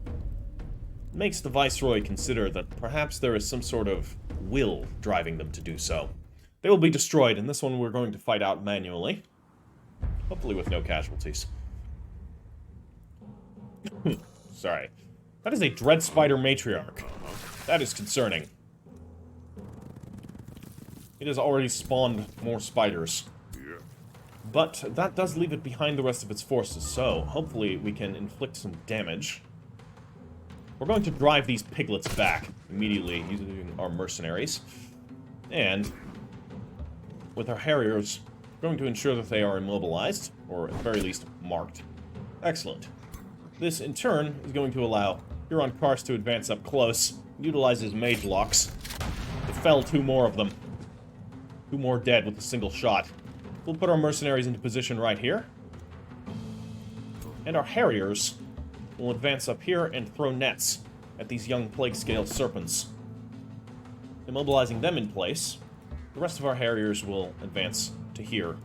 It makes the Viceroy consider that perhaps there is some sort of will driving them to do so. They will be destroyed, and this one we're going to fight out manually. Hopefully with no casualties. Sorry. That is a Dread Spider Matriarch. That is concerning. It has already spawned more spiders. But that does leave it behind the rest of its forces, so hopefully we can inflict some damage. We're going to drive these piglets back immediately using our mercenaries. And with our harriers, we're going to ensure that they are immobilized, or at the very least, marked. Excellent. This, in turn, is going to allow Huron Karst to advance up close, utilize his mage locks. To fell 2 more of them. 2 more dead with a single shot. We'll put our mercenaries into position right here. And our harriers will advance up here and throw nets at these young plague-scale serpents. Immobilizing them in place, the rest of our harriers will advance to here.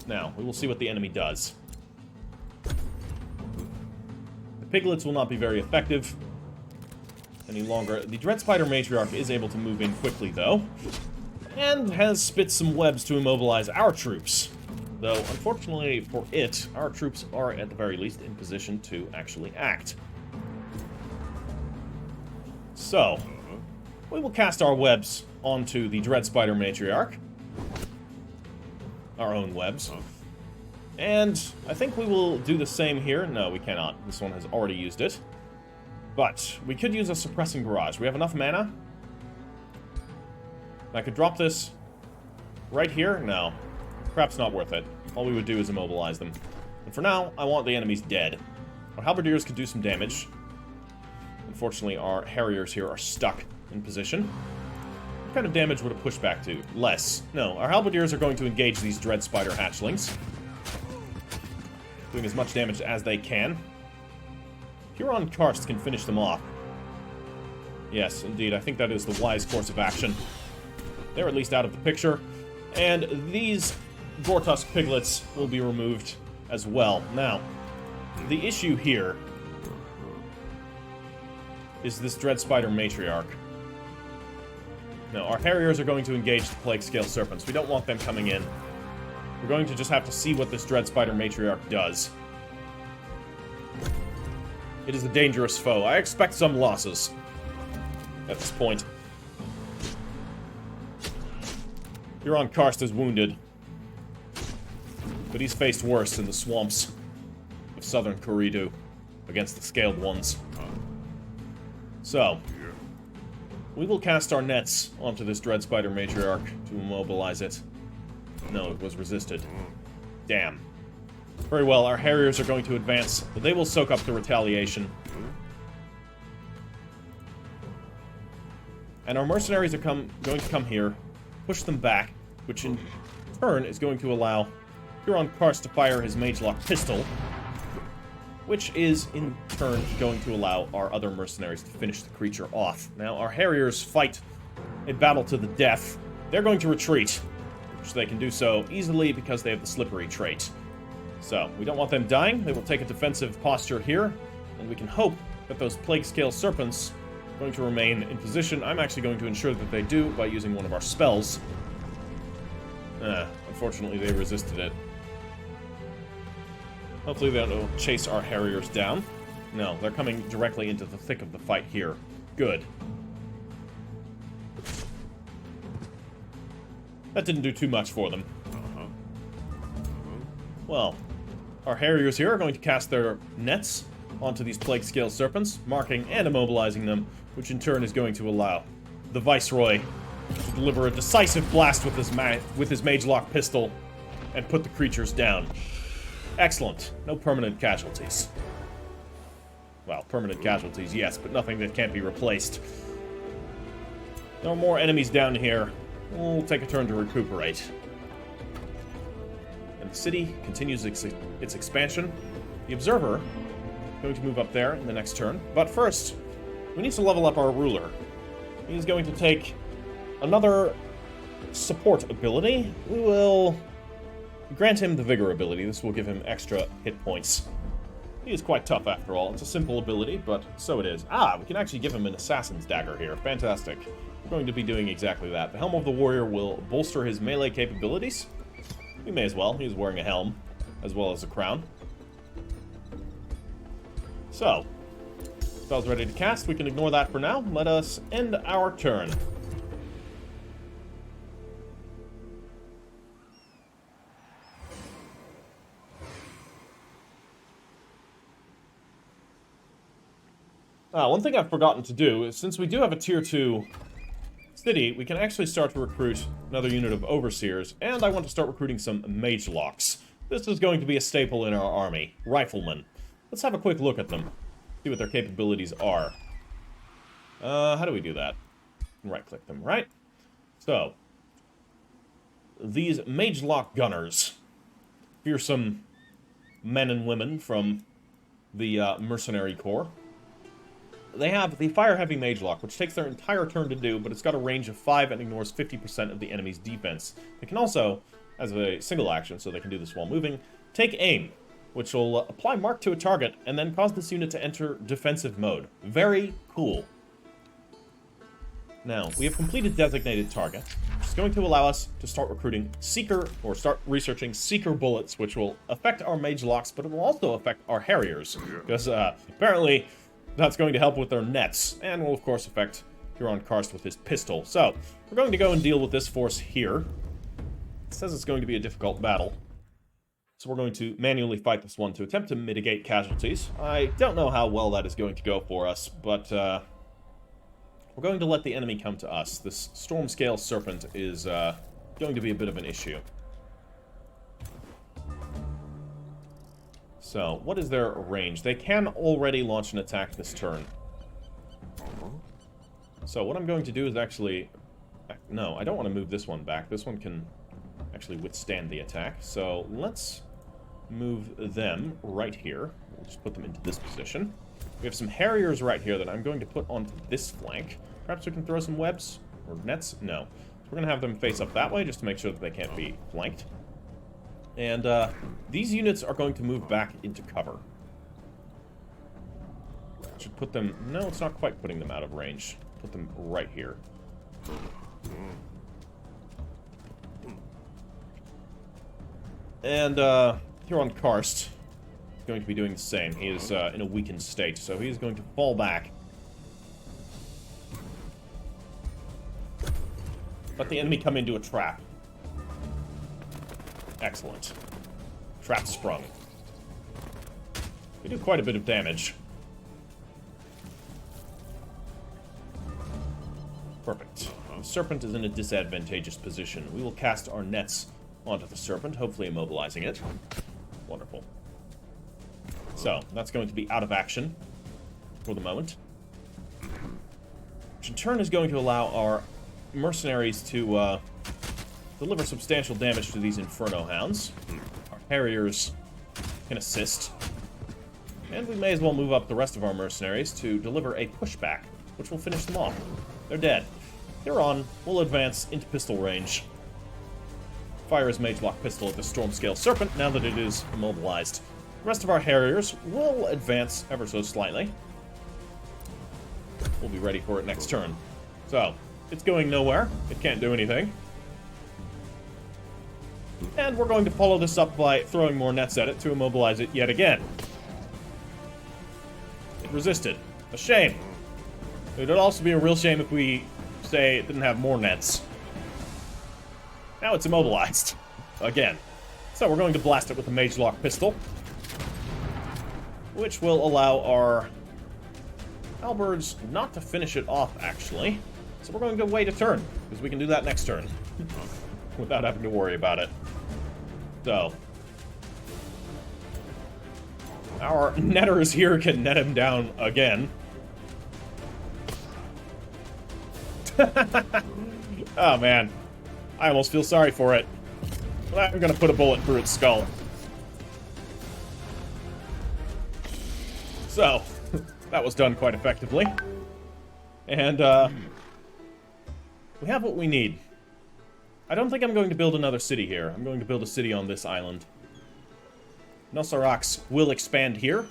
Now, we will see what the enemy does. Piglets will not be very effective any longer. The Dread Spider Matriarch is able to move in quickly, though, and has spit some webs to immobilize our troops. Though, unfortunately for it, our troops are at the very least in position to actually act. So, we will cast our webs onto the Dread Spider Matriarch. Our own webs. And I think we will do the same here. No, we cannot. This one has already used it. But we could use a suppressing barrage. We have enough mana. I could drop this right here. No. Perhaps not worth it. All we would do is immobilize them. And for now, I want the enemies dead. Our halberdiers could do some damage. Unfortunately, our harriers here are stuck in position. What kind of damage would a pushback do? Less. No, our halberdiers are going to engage these Dread Spider hatchlings. Doing as much damage as they can. Huron Karst can finish them off. Yes, indeed, I think that is the wise course of action. They're at least out of the picture. And these gore-tusk piglets will be removed as well. Now, the issue here is this Dread Spider Matriarch. No, our harriers are going to engage the plague-scale serpents. We don't want them coming in. We're going to just have to see what this Dread Spider Matriarch does. It is a dangerous foe. I expect some losses at this point. Huron Karst is wounded, but he's faced worse in the swamps of southern Koridu against the Scaled Ones. So, we will cast our nets onto this Dread Spider Matriarch to immobilize it. No, it was resisted. Damn. Very well, our harriers are going to advance, but they will soak up the retaliation. And our mercenaries are going to come here, push them back, which in turn is going to allow Huron Karst to fire his Magelock pistol, which is in turn going to allow our other mercenaries to finish the creature off. Now, our harriers fight a battle to the death. They're going to retreat, which they can do so easily because they have the slippery trait. So, we don't want them dying. They will take a defensive posture here, and we can hope that those plague-scale serpents are going to remain in position. I'm actually going to ensure that they do by using one of our spells. Unfortunately, they resisted it. Hopefully they don't chase our Harriers down. No, they're coming directly into the thick of the fight here. Good. That didn't do too much for them. Well, our Harriers here are going to cast their nets onto these Plague Scale Serpents, marking and immobilizing them, which in turn is going to allow the Viceroy to deliver a decisive blast with his Mage-Lock pistol and put the creatures down. Excellent. No permanent casualties. Well, permanent casualties, yes, but nothing that can't be replaced. There are more enemies down here. We'll take a turn to recuperate. And the city continues its expansion. The Observer is going to move up there in the next turn. But first, we need to level up our ruler. He's going to take another support ability. We will grant him the Vigor ability. This will give him extra hit points. He is quite tough after all. It's a simple ability, but so it is. We can actually give him an Assassin's Dagger here. Fantastic. We're going to be doing exactly that. The Helm of the Warrior will bolster his melee capabilities. We may as well. He's wearing a helm, as well as a crown. So, spell's ready to cast. We can ignore that for now. Let us end our turn. One thing I've forgotten to do is, since we do have a Tier 2 city, we can actually start to recruit another unit of Overseers, and I want to start recruiting some Mage-Locks. This is going to be a staple in our army. Riflemen. Let's have a quick look at them. See what their capabilities are. How do we do that? Right-click them, right? So, these Mage-Lock Gunners. Fearsome men and women from the Mercenary Corps. They have the Fire Heavy Mage Lock, which takes their entire turn to do, but it's got a range of 5 and ignores 50% of the enemy's defense. They can also, as a single action, so they can do this while moving, take aim, which will apply mark to a target, and then cause this unit to enter defensive mode. Very cool. Now, we have completed designated target, which is going to allow us to start recruiting Seeker, or start researching Seeker bullets, which will affect our Mage Locks, but it will also affect our Harriers, because apparently that's going to help with their nets, and will of course affect Huron Karst with his pistol. So, we're going to go and deal with this force here. It says it's going to be a difficult battle. So we're going to manually fight this one to attempt to mitigate casualties. I don't know how well that is going to go for us, but we're going to let the enemy come to us. This Storm Scale Serpent is going to be a bit of an issue. So, what is their range? They can already launch an attack this turn. So, what I'm going to do is actually... No, I don't want to move this one back. This one can actually withstand the attack. So, let's move them right here. We'll just put them into this position. We have some Harriers right here that I'm going to put onto this flank. Perhaps we can throw some webs? Or nets? No. So we're going to have them face up that way just to make sure that they can't be flanked. And these units are going to move back into cover. Should put them... No, it's not quite putting them out of range. Put them right here. And Huron Karst is going to be doing the same. He is in a weakened state, so he's going to fall back. Let the enemy come into a trap. Excellent. Trap sprung. We do quite a bit of damage. Perfect. The Serpent is in a disadvantageous position. We will cast our nets onto the Serpent, hopefully immobilizing it. Wonderful. So, that's going to be out of action for the moment. Which in turn is going to allow our mercenaries to deliver substantial damage to these Inferno Hounds. Our Harriers can assist. And we may as well move up the rest of our mercenaries to deliver a pushback, which will finish them off. They're dead. Huron will advance into pistol range. Fire his Mage-Lock pistol at the Storm Scale Serpent now that it is immobilized. The rest of our Harriers will advance ever so slightly. We'll be ready for it next turn. So, it's going nowhere. It can't do anything. And we're going to follow this up by throwing more nets at it to immobilize it yet again. It resisted. A shame. It would also be a real shame if we say it didn't have more nets. Now it's immobilized. Again. So we're going to blast it with a Mage Lock pistol, which will allow our halberds not to finish it off, actually. So we're going to wait a turn, because we can do that next turn without having to worry about it. So our netters here can net him down again. Oh man, I almost feel sorry for it. But I'm gonna put a bullet through its skull. So, that was done quite effectively. And, we have what we need. I don't think I'm going to build another city here. I'm going to build a city on this island. Nos'Arax will expand here.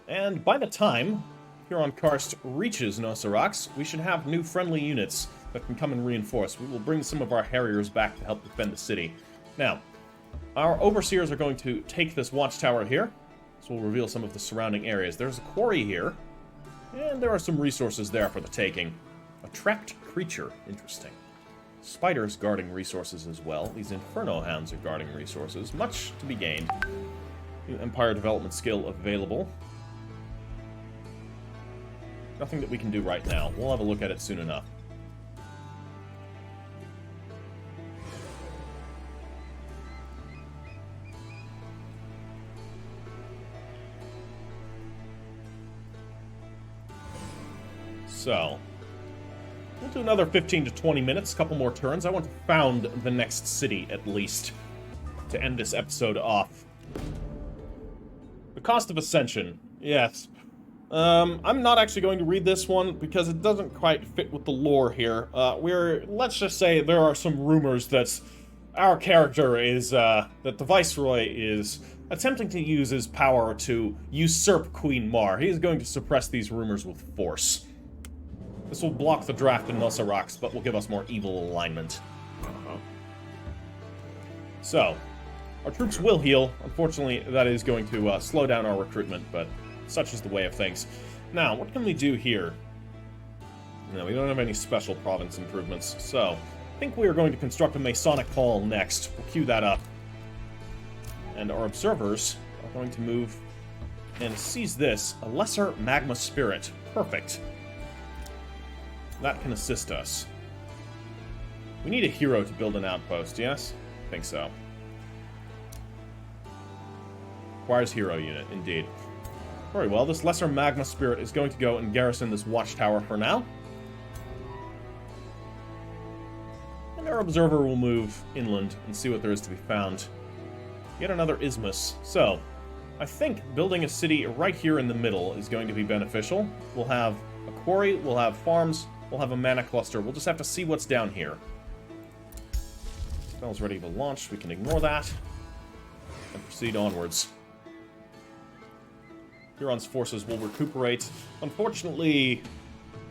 And by the time Huron Karst reaches Nos'Arax, we should have new friendly units that can come and reinforce. We will bring some of our Harriers back to help defend the city. Now, our Overseers are going to take this watchtower here. This will reveal some of the surrounding areas. There's a quarry here, and there are some resources there for the taking. A trapped creature. Interesting. Spiders guarding resources as well. These Inferno Hounds are guarding resources. Much to be gained. New Empire development skill available. Nothing that we can do right now. We'll have a look at it soon enough. So, we'll do another 15 to 20 minutes, a couple more turns. I want to found the next city, at least, to end this episode off. The Cost of Ascension. Yes. I'm not actually going to read this one, because it doesn't quite fit with the lore here. Let's just say there are some rumors that our character is, that the Viceroy is attempting to use his power to usurp Queen Marr. He is going to suppress these rumors with force. This will block the draft in Nos'Arax, but will give us more evil alignment. So, our troops will heal. Unfortunately, that is going to slow down our recruitment, but such is the way of things. Now, what can we do here? No, we don't have any special province improvements, so I think we are going to construct a Masonic Hall next. We'll queue that up. And our observers are going to move and seize this, a Lesser Magma Spirit. Perfect. That can assist us. We need a hero to build an outpost, yes? I think so. Requires hero unit, indeed. Very well, this Lesser Magma Spirit is going to go and garrison this watchtower for now. And our observer will move inland and see what there is to be found. Yet another isthmus. So, I think building a city right here in the middle is going to be beneficial. We'll have a quarry, we'll have farms, we'll have a mana cluster. We'll just have to see what's down here. Spell's ready to launch. We can ignore that. And proceed onwards. Huron's forces will recuperate. Unfortunately,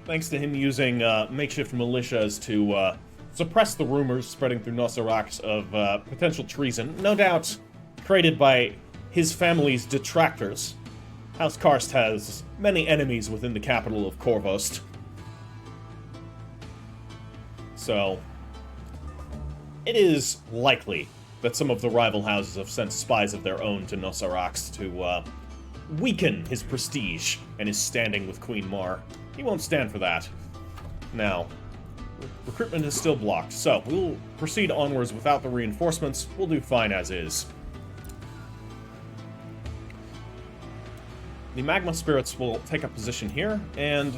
thanks to him using makeshift militias to suppress the rumors spreading through Nos'Arax of potential treason, no doubt created by his family's detractors. House Karst has many enemies within the capital of Korvhost. So, it is likely that some of the rival houses have sent spies of their own to Nos'Arax to weaken his prestige and his standing with Queen Marr. He won't stand for that. Now, recruitment is still blocked, so we'll proceed onwards without the reinforcements. We'll do fine as is. The Magma Spirits will take up position here, and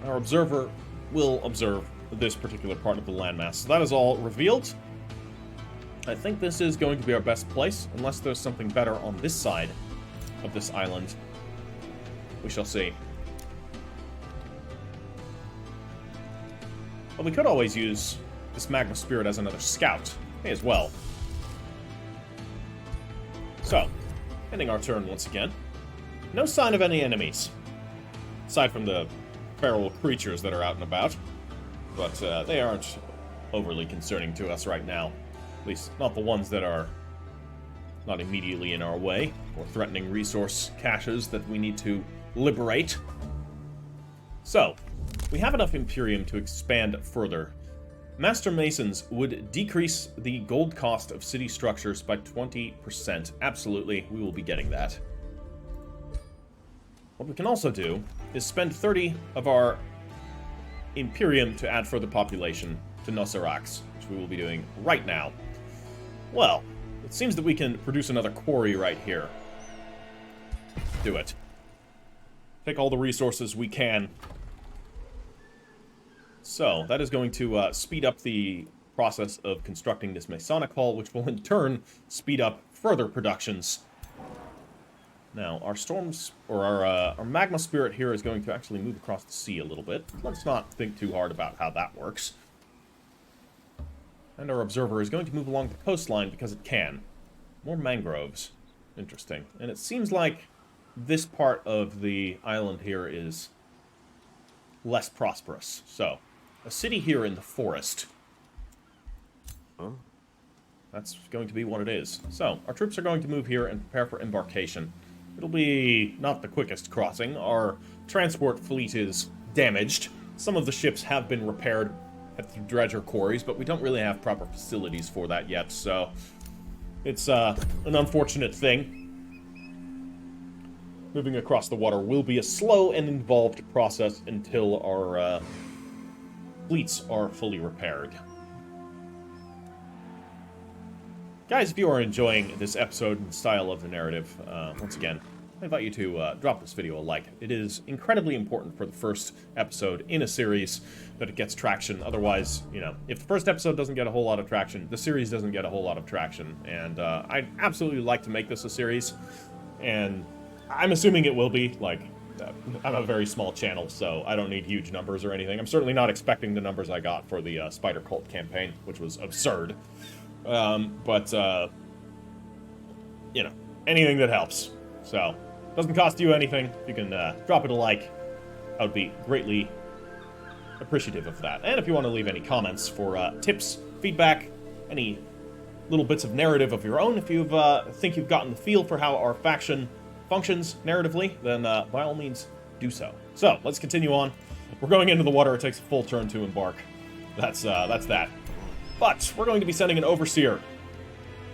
our observer will observe this particular part of the landmass. So that is all revealed. I think this is going to be our best place, unless there's something better on this side of this island. We shall see. But we could always use this Magma Spirit as another scout. May as well. So, ending our turn once again. No sign of any enemies. Aside from the feral creatures that are out and about. but they aren't overly concerning to us right now. At least, not the ones that are not immediately in our way, or threatening resource caches that we need to liberate. So, we have enough Imperium to expand further. Master Masons would decrease the gold cost of city structures by 20%. Absolutely, we will be getting that. What we can also do is spend 30 of our Imperium to add further population to Nos'Arax, which we will be doing right now. Well, it seems that we can produce another quarry right here. Do it. Take all the resources we can. So, that is going to speed up the process of constructing this Masonic Hall, which will in turn speed up further productions. Now, our storms, or our magma spirit here is going to actually move across the sea a little bit. Let's not think too hard about how that works. And our observer is going to move along the coastline because it can. More mangroves. Interesting. And it seems like this part of the island here is less prosperous. So, a city here in the forest. Huh? That's going to be what it is. So, our troops are going to move here and prepare for embarkation. It'll be not the quickest crossing. Our transport fleet is damaged. Some of the ships have been repaired at the dredger quarries, but we don't really have proper facilities for that yet, so it's an unfortunate thing. Moving across the water will be a slow and involved process until our fleets are fully repaired. Guys, if you are enjoying this episode and style of the narrative, once again, I invite you to drop this video a like. It is incredibly important for the first episode in a series that it gets traction. Otherwise, you know, if the first episode doesn't get a whole lot of traction, the series doesn't get a whole lot of traction. And I'd absolutely like to make this a series, and I'm assuming it will be. Like, I'm a very small channel, so I don't need huge numbers or anything. I'm certainly not expecting the numbers I got for the Spider Cult campaign, which was absurd. You know, anything that helps. So, doesn't cost you anything. You can drop it a like. I would be greatly appreciative of that. And if you want to leave any comments for tips, feedback, any little bits of narrative of your own, if you think you've gotten the feel for how our faction functions narratively, then by all means, do so. So, let's continue on. We're going into the water. It takes a full turn to embark. That's that. But we're going to be sending an overseer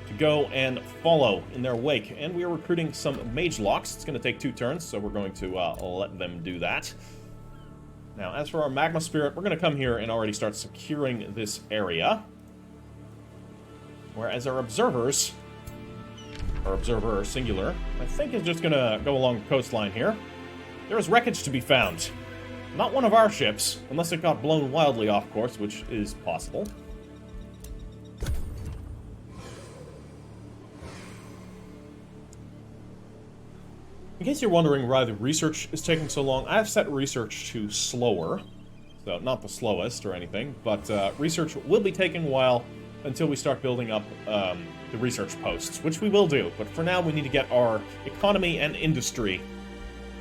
to go and follow in their wake. And we are recruiting some mage locks. It's going to take 2 turns, so we're going to let them do that. Now, as for our magma spirit, we're going to come here and already start securing this area. Whereas our observers, our observer singular, I think is just going to go along the coastline here. There is wreckage to be found. Not one of our ships, unless it got blown wildly off course, which is possible. In case you're wondering why the research is taking so long, I have set research to slower. So, not the slowest or anything, but research will be taking a while until we start building up the research posts, which we will do. But for now, we need to get our economy and industry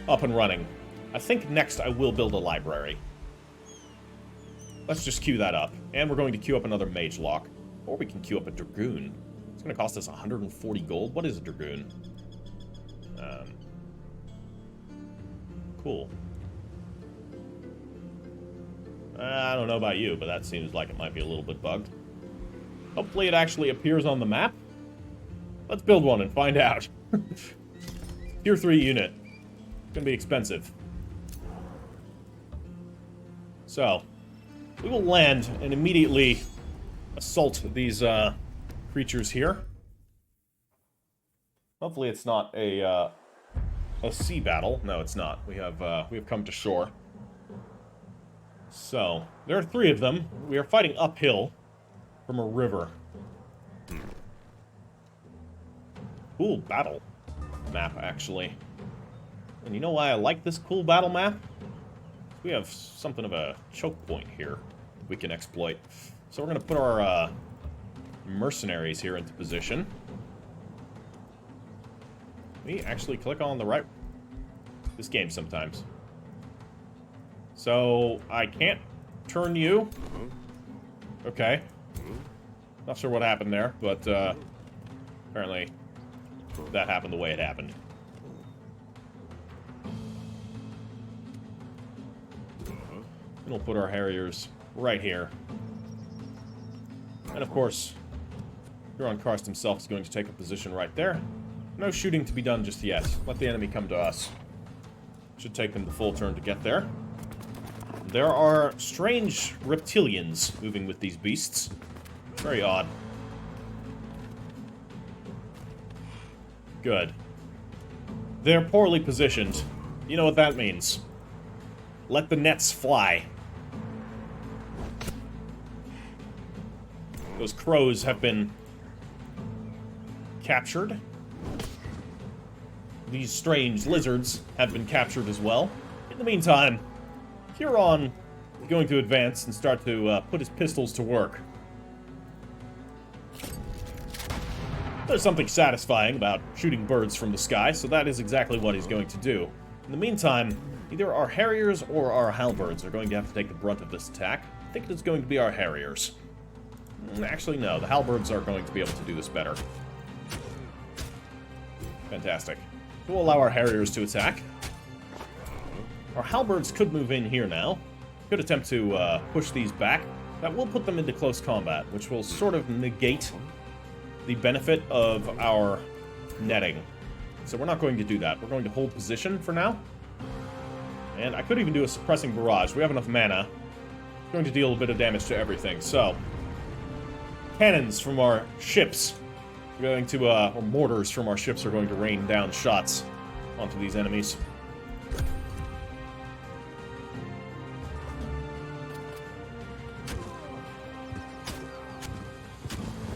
up and running. I think next I will build a library. Let's just queue that up. And we're going to queue up another mage lock. Or we can queue up a dragoon. It's going to cost us 140 gold. What is a dragoon? Cool. I don't know about you, but that seems like it might be a little bit bugged. Hopefully it actually appears on the map. Let's build one and find out. Tier 3 unit. It's gonna be expensive. So, we will land and immediately assault these creatures here. Hopefully it's not a sea battle. No, it's not. We have come to shore. So, there are 3 of them. We are fighting uphill from a river. Cool battle map, actually. And you know why I like this cool battle map? We have something of a choke point here we can exploit. So we're going to put our mercenaries here into position. We actually click on the right... This game sometimes. So, I can't turn you. Okay. Not sure what happened there, but apparently that happened the way it happened. And we'll put our Harriers right here. And of course, Huron Karst himself is going to take a position right there. No shooting to be done just yet. Let the enemy come to us. Should take them the full turn to get there. There are strange reptilians moving with these beasts. Very odd. Good. They're poorly positioned. You know what that means. Let the nets fly. Those crows have been captured. These strange lizards have been captured as well. In the meantime, Huron is going to advance and start to put his pistols to work. There's something satisfying about shooting birds from the sky, so that is exactly what he's going to do. In the meantime, either our Harriers or our Halberds are going to have to take the brunt of this attack. I think it's going to be our Harriers. Actually, no. The Halberds are going to be able to do this better. Fantastic. We'll allow our Harriers to attack. Our Halberds could move in here now. Could attempt to push these back. That will put them into close combat, which will sort of negate the benefit of our netting. So we're not going to do that. We're going to hold position for now. And I could even do a suppressing barrage. We have enough mana. It's going to deal a bit of damage to everything. So, cannons from our ships are going to, or mortars from our ships are going to rain down shots onto these enemies.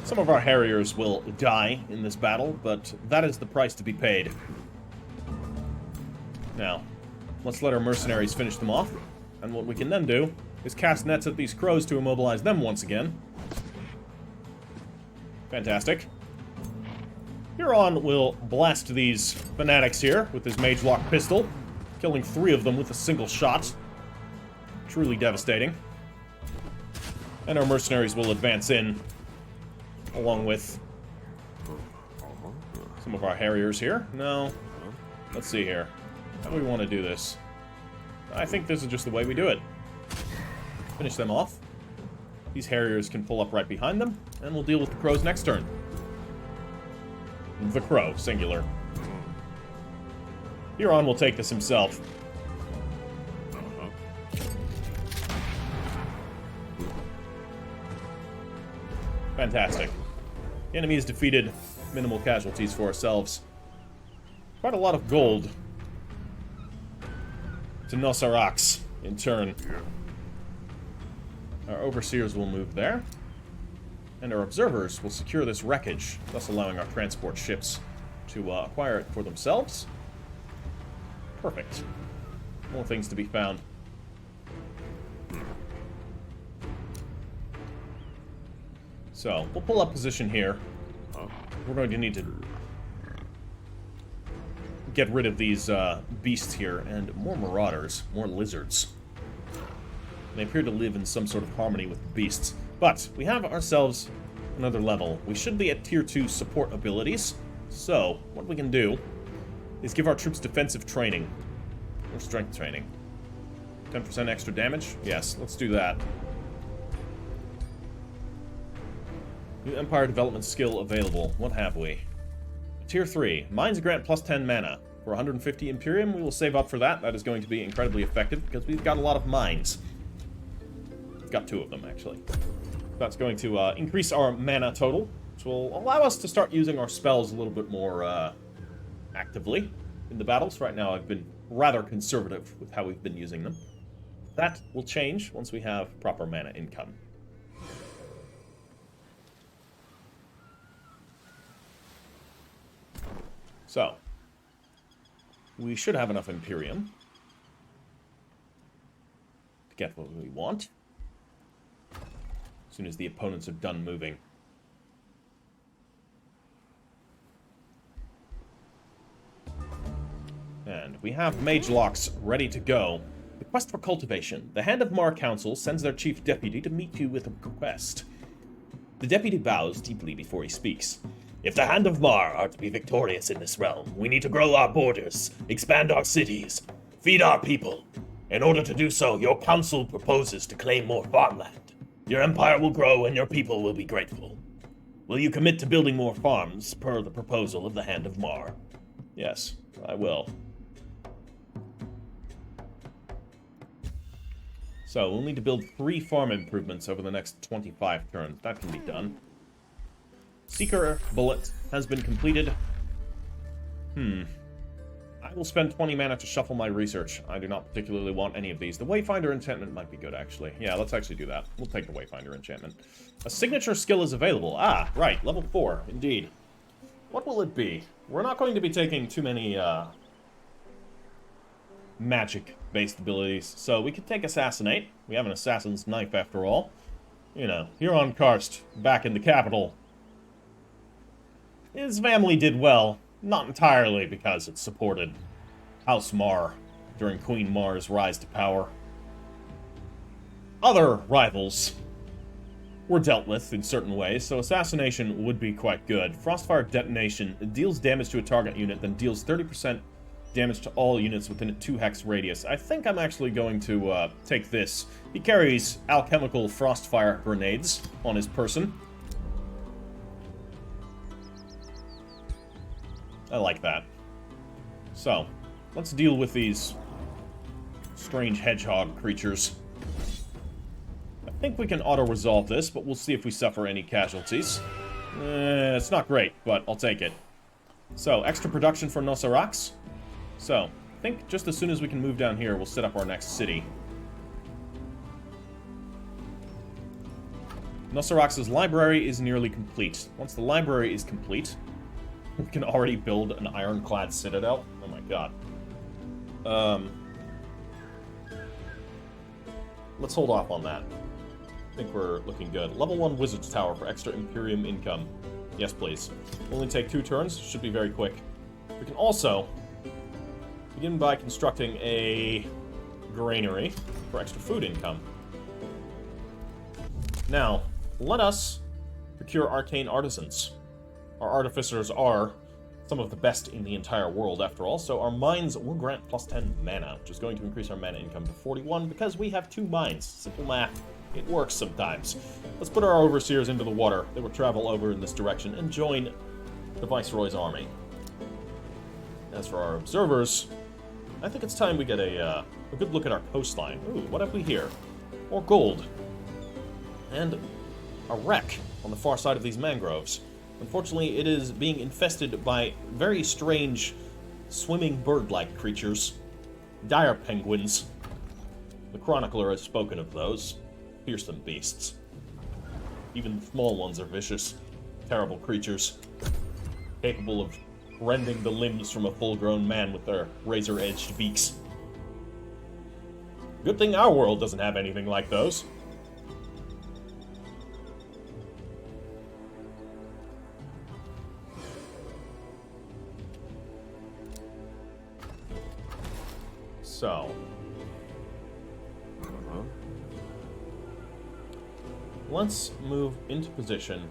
Some of our Harriers will die in this battle, but that is the price to be paid. Now, let's let our mercenaries finish them off, and what we can then do is cast nets at these crows to immobilize them once again. Fantastic. Huron will blast these fanatics here with his Magelock pistol, killing 3 of them with a single shot. Truly devastating. And our mercenaries will advance in, along with some of our Harriers here. No. Let's see here. How do we want to do this? I think this is just the way we do it. Finish them off. These Harriers can pull up right behind them, and we'll deal with the crows next turn. The crow, singular. Huron will take this himself. Fantastic. The enemy is defeated. Minimal casualties for ourselves. Quite a lot of gold to Nos'Arax in turn. Our overseers will move there. And our observers will secure this wreckage, thus allowing our transport ships to acquire it for themselves. Perfect. More things to be found. So, we'll pull up position here. We're going to need to get rid of these beasts here, and more marauders, more lizards. They appear to live in some sort of harmony with the beasts. But we have ourselves another level. We should be at tier 2 support abilities. So, what we can do is give our troops defensive training. Or strength training. 10% extra damage? Yes, let's do that. New Empire development skill available. What have we? Tier 3. Mines grant plus 10 mana. For 150 Imperium, we will save up for that. That is going to be incredibly effective because we've got a lot of mines. We've got 2 of them, actually. That's going to increase our mana total, which will allow us to start using our spells a little bit more actively in the battles. Right now, I've been rather conservative with how we've been using them. That will change once we have proper mana income. So, we should have enough Imperium to get what we want as soon as the opponents are done moving. And we have Magelocks ready to go. The Request for cultivation. The Hand of Marr Council sends their chief deputy to meet you with a request. The deputy bows deeply before he speaks. If the Hand of Marr are to be victorious in this realm, we need to grow our borders, expand our cities, feed our people. In order to do so, your council proposes to claim more farmland. Your empire will grow and your people will be grateful. Will you commit to building more farms per the proposal of the Hand of Marr? Yes, I will. So, we'll need to build 3 farm improvements over the next 25 turns. That can be done. Seeker Bullet has been completed. I will spend 20 mana to shuffle my research. I do not particularly want any of these. The Wayfinder enchantment might be good, actually. Yeah, let's actually do that. We'll take the Wayfinder enchantment. A signature skill is available. Ah, right, level 4, indeed. What will it be? We're not going to be taking too many, magic-based abilities, so we could take Assassinate. We have an Assassin's Knife, after all. You know, Huron Karst, back in the capital. His family did well, not entirely because it supported House Marr during Queen Marr's rise to power. Other rivals were dealt with in certain ways, so Assassination would be quite good. Frostfire Detonation deals damage to a target unit, then deals 30% damage to all units within a 2-hex radius. I think I'm actually going to take this. He carries alchemical Frostfire grenades on his person. I like that. So, let's deal with these strange hedgehog creatures. I think we can auto-resolve this, but we'll see if we suffer any casualties. It's not great, but I'll take it. So, extra production for Nos'Arax. So, I think just as soon as we can move down here, we'll set up our next city. Nos'Arax's library is nearly complete. Once the library is complete, we can already build an ironclad citadel. Oh my god. Let's hold off on that. I think we're looking good. Level 1 Wizard's Tower for extra Imperium income. Yes, please. Only take 2 turns. Should be very quick. We can also begin by constructing a granary for extra food income. Now, let us procure arcane artisans. Our artificers are some of the best in the entire world, after all, so our mines will grant plus 10 mana, which is going to increase our mana income to 41 because we have 2 mines. Simple math. It works sometimes. Let's put our overseers into the water. They will travel over in this direction and join the Viceroy's army. As for our observers, I think it's time we get a good look at our coastline. Ooh, what have we here? More gold. And a wreck on the far side of these mangroves. Unfortunately, it is being infested by very strange swimming bird-like creatures. Dire penguins. The chronicler has spoken of those. Fearsome beasts. Even the small ones are vicious. Terrible creatures. Capable of rending the limbs from a full-grown man with their razor-edged beaks. Good thing our world doesn't have anything like those. So, let's move into position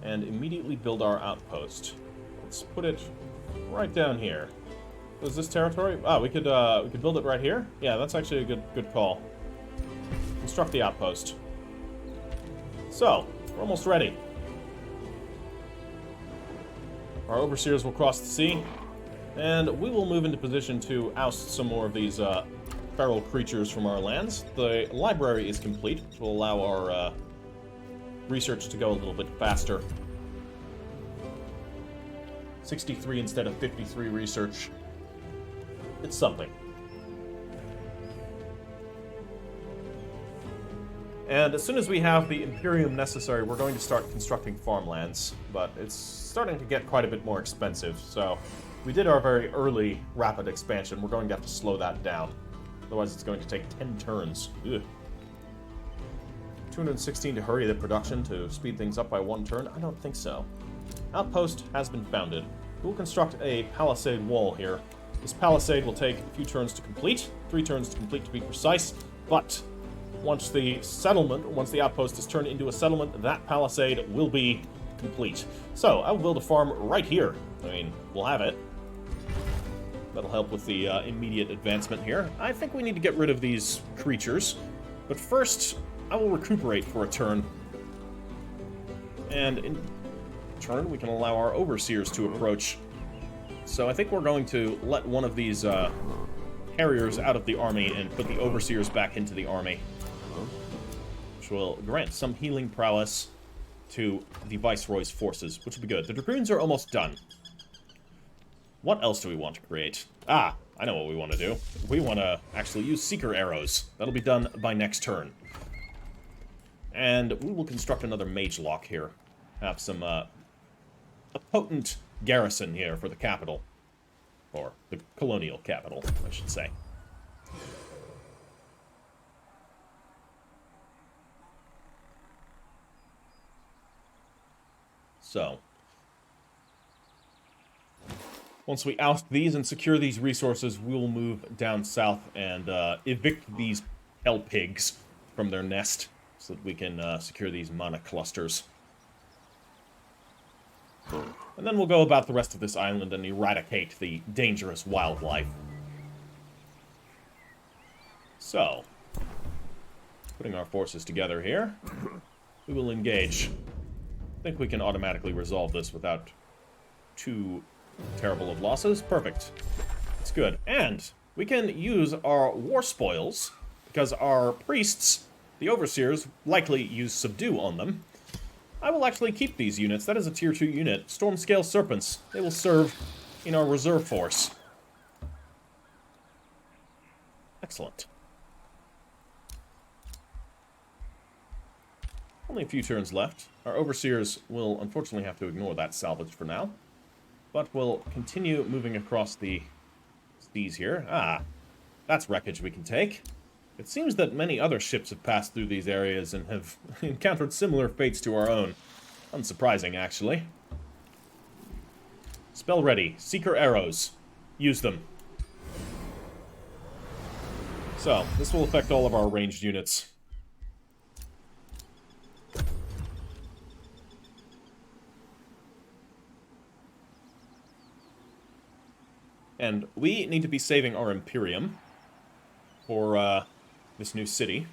and immediately build our outpost. Let's put it right down here. Is this territory? Ah, we could build it right here. Yeah, that's actually a good call. Construct the outpost. So, we're almost ready. Our overseers will cross the sea. And we will move into position to oust some more of these feral creatures from our lands. The library is complete, which will allow our research to go a little bit faster. 63 instead of 53 research. It's something. And as soon as we have the Imperium necessary, we're going to start constructing farmlands. But it's starting to get quite a bit more expensive, so we did our very early rapid expansion. We're going to have to slow that down. Otherwise, it's going to take 10 turns. Ugh. 216 to hurry the production to speed things up by 1 turn? I don't think so. Outpost has been founded. We'll construct a palisade wall here. This palisade will take a few turns to complete, 3 turns to complete to be precise, but once the outpost is turned into a settlement, that palisade will be complete. So, I will build a farm right here. I mean, we'll have it. That'll help with the immediate advancement here. I think we need to get rid of these creatures, but first, I will recuperate for a turn. And in turn, we can allow our overseers to approach. So I think we're going to let one of these carriers out of the army and put the overseers back into the army, which will grant some healing prowess to the Viceroy's forces, which will be good. The Dragoons are almost done. What else do we want to create? Ah, I know what we want to do. We want to actually use Seeker Arrows. That'll be done by next turn. And we will construct another Mage Lock here. Have some, a potent garrison here for the capital. Or the colonial capital, I should say. So, once we oust these and secure these resources, we will move down south and evict these hell pigs from their nest so that we can secure these mana clusters. And then we'll go about the rest of this island and eradicate the dangerous wildlife. So, putting our forces together here, we will engage. I think we can automatically resolve this without too terrible of losses. Perfect. It's good. And we can use our war spoils, because our priests, the overseers, likely use subdue on them. I will actually keep these units. That is a tier 2 unit. Stormscale Serpents. They will serve in our reserve force. Excellent. Only a few turns left. Our overseers will unfortunately have to ignore that salvage for now. But we'll continue moving across the seas here. Ah, that's wreckage we can take. It seems that many other ships have passed through these areas and have encountered similar fates to our own. Unsurprising, actually. Spell ready. Seeker Arrows. Use them. So, this will affect all of our ranged units. And we need to be saving our Imperium for this new city,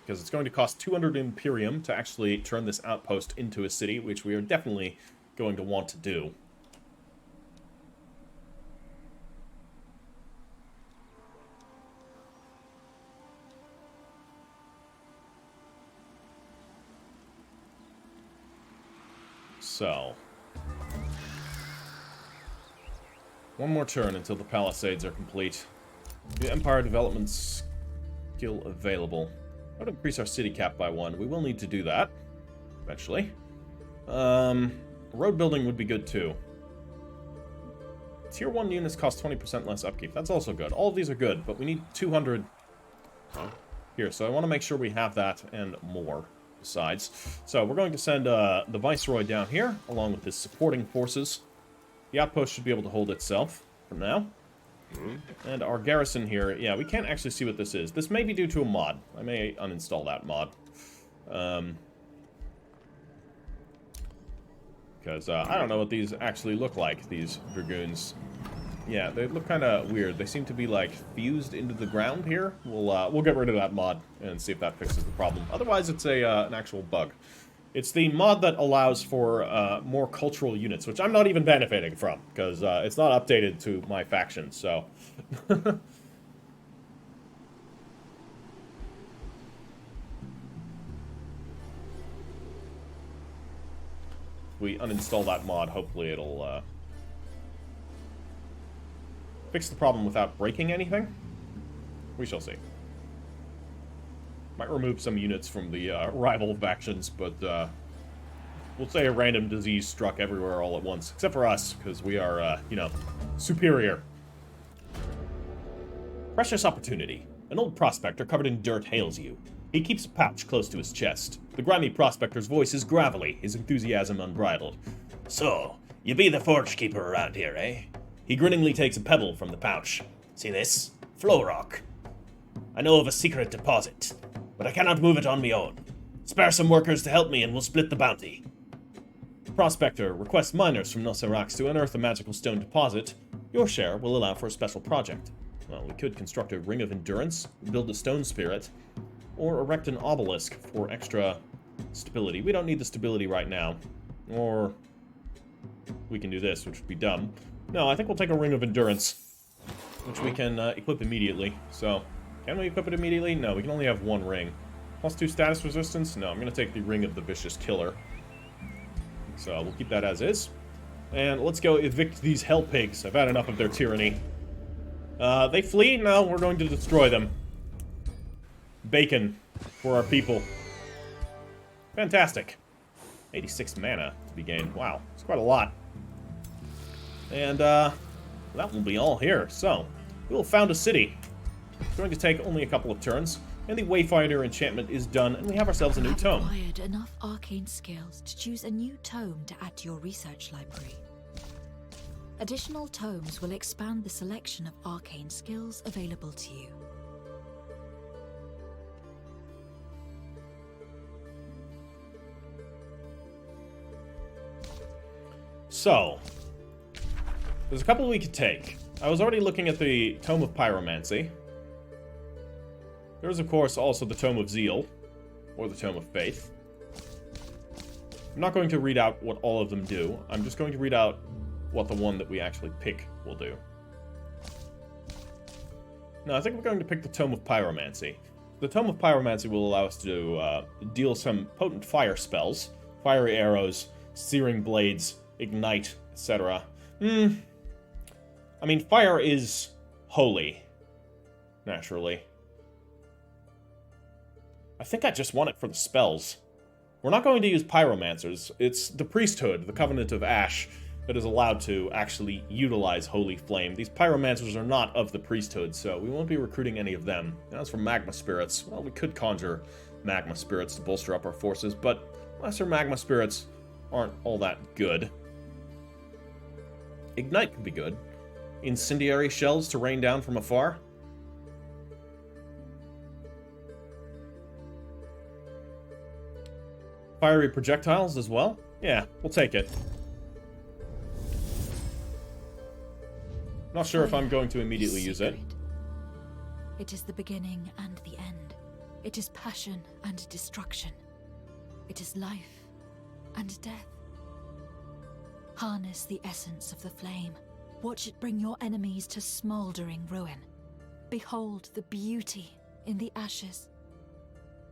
because it's going to cost 200 Imperium to actually turn this outpost into a city, which we are definitely going to want to do. So, one more turn until the palisades are complete. The Empire development skill available. I would increase our city cap by 1. We will need to do that eventually. Road building would be good too. Tier 1 units cost 20% less upkeep. That's also good. All of these are good, but we need 200 here, so I want to make sure we have that and more besides. So we're going to send the Viceroy down here, along with his supporting forces. The outpost should be able to hold itself for now. And our garrison here, yeah, we can't actually see what this is. This may be due to a mod. I may uninstall that mod. Because I don't know what these actually look like, these dragoons. Yeah, they look kind of weird. They seem to be, like, fused into the ground here. We'll get rid of that mod and see if that fixes the problem. Otherwise, it's an actual bug. It's the mod that allows for more cultural units, which I'm not even benefiting from, because it's not updated to my faction, so... If we uninstall that mod, hopefully it'll fix the problem without breaking anything. We shall see. Might remove some units from the rival factions, but we'll say a random disease struck everywhere all at once, except for us, because we are, you know, superior. Precious opportunity. An old prospector covered in dirt hails you. He keeps a pouch close to his chest. The grimy prospector's voice is gravelly, his enthusiasm unbridled. So, you be the forge keeper around here, eh? He grinningly takes a pebble from the pouch. See this? Flow rock. I know of a secret deposit, but I cannot move it on my own. Spare some workers to help me and we'll split the bounty. Prospector requests miners from Nos'Arax to unearth a magical stone deposit. Your share will allow for a special project. Well, we could construct a ring of endurance, build a stone spirit, or erect an obelisk for extra stability. We don't need the stability right now. Or we can do this, which would be dumb. No, I think we'll take a ring of endurance, which we can equip immediately. So, can we equip it immediately? No, we can only have one ring. +2 status resistance? No, I'm going to take the Ring of the Vicious Killer. So, we'll keep that as is. And let's go evict these hell pigs. I've had enough of their tyranny. They flee? No, we're going to destroy them. Bacon for our people. Fantastic. 86 mana to be gained. Wow, it's quite a lot. And, that will be all here. So, we will found a city. It's going to take only a couple of turns. And the Wayfinder enchantment is done, and we have ourselves a new tome. You have acquired enough arcane skills to choose a new tome to add to your research library. Additional tomes will expand the selection of arcane skills available to you. So, there's a couple we could take. I was already looking at the Tome of Pyromancy. There's, of course, also the Tome of Zeal, or the Tome of Faith. I'm not going to read out what all of them do. I'm just going to read out what the one that we actually pick will do. No, I think we're going to pick the Tome of Pyromancy. The Tome of Pyromancy will allow us to deal some potent fire spells. Fiery arrows, searing blades, ignite, etc. I mean, fire is holy, naturally. I think I just want it for the spells. We're not going to use pyromancers. It's the priesthood, the Covenant of Ash, that is allowed to actually utilize Holy Flame. These pyromancers are not of the priesthood, so we won't be recruiting any of them. As for magma spirits, well, we could conjure magma spirits to bolster up our forces, but lesser magma spirits aren't all that good. Ignite could be good. Incendiary shells to rain down from afar. Fiery projectiles as well? Yeah, we'll take it. Not sure if I'm going to immediately use it. It is the beginning and the end. It is passion and destruction. It is life and death. Harness the essence of the flame. Watch it bring your enemies to smoldering ruin. Behold the beauty in the ashes.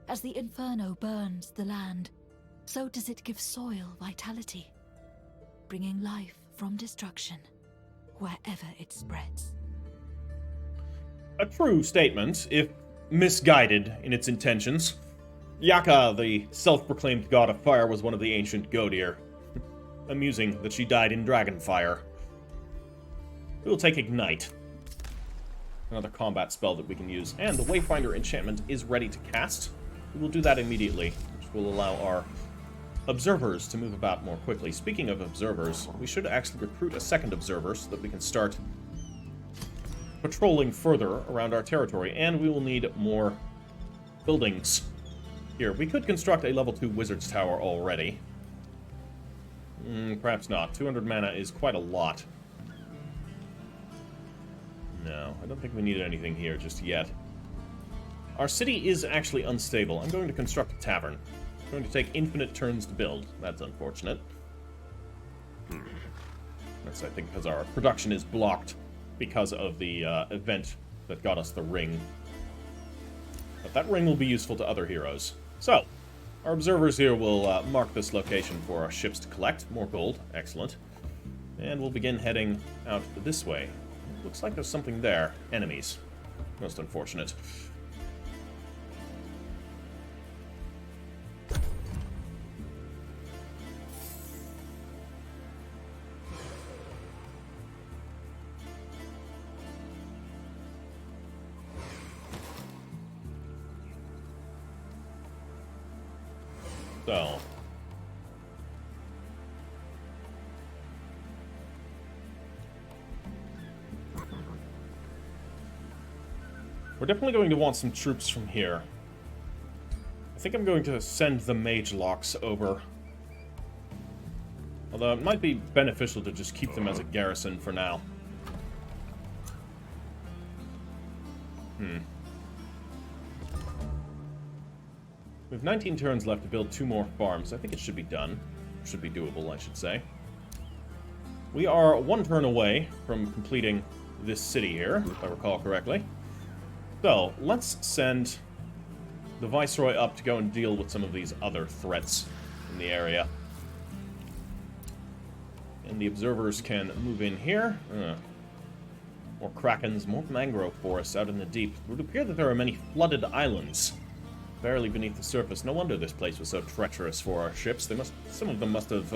As the inferno burns the land, so does it give soil vitality, bringing life from destruction wherever it spreads. A true statement, if misguided in its intentions. Yaka, the self-proclaimed god of fire, was one of the ancient Godir. Amusing that she died in Dragonfire. We will take Ignite. Another combat spell that we can use. And the Wayfinder enchantment is ready to cast. We will do that immediately, which will allow our observers to move about more quickly. Speaking of observers, we should actually recruit a second observer so that we can start patrolling further around our territory. And we will need more buildings. Here, we could construct a level 2 wizard's tower already. Perhaps not. 200 mana is quite a lot. No, I don't think we need anything here just yet. Our city is actually unstable. I'm going to construct a tavern. It's going to take infinite turns to build. That's unfortunate. That's, I think, because our production is blocked because of the event that got us the ring. But that ring will be useful to other heroes. So, our observers here will mark this location for our ships to collect. More gold. Excellent. And we'll begin heading out this way. Looks like there's something there. Enemies. Most unfortunate. So, We're definitely going to want some troops from here. I think I'm going to send the mage locks over. Although it might be beneficial to just keep them as a garrison for now. We have 19 turns left to build 2 more farms. I think it should be done. Should be doable, I should say. We are 1 turn away from completing this city here, if I recall correctly. So, let's send the Viceroy up to go and deal with some of these other threats in the area. And the observers can move in here. More krakens, more mangrove forests out in the deep. It would appear that there are many flooded islands barely beneath the surface. No wonder this place was so treacherous for our ships. Some of them must have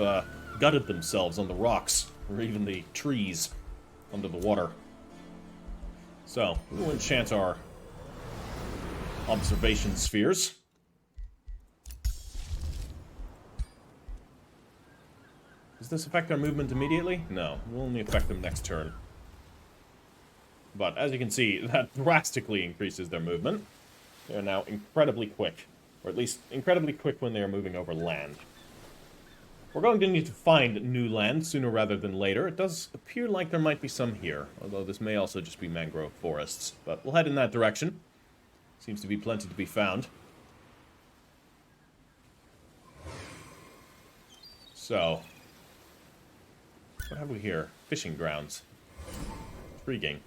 gutted themselves on the rocks, or even the trees under the water. So, we will enchant our observation spheres. Does this affect our movement immediately? No, it will only affect them next turn. But as you can see, that drastically increases their movement. They are now incredibly quick, or at least incredibly quick when they are moving over land. We're going to need to find new land sooner rather than later. It does appear like there might be some here, although this may also just be mangrove forests. But we'll head in that direction. Seems to be plenty to be found. So, what have we here? Fishing grounds. Intriguing.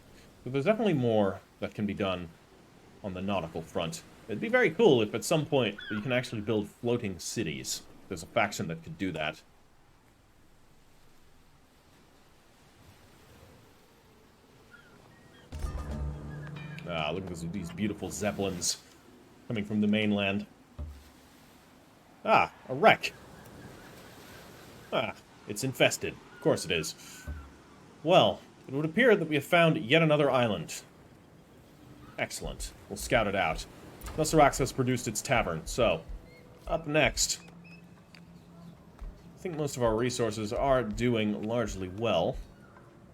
But there's definitely more that can be done on the nautical front. It'd be very cool if at some point you can actually build floating cities. There's a faction that could do that. Ah, look at these beautiful zeppelins coming from the mainland. Ah, a wreck. Ah, it's infested. Of course it is. Well, it would appear that we have found yet another island. Excellent. We'll scout it out. Nos'Arax has produced its tavern, so up next, I think most of our resources are doing largely well.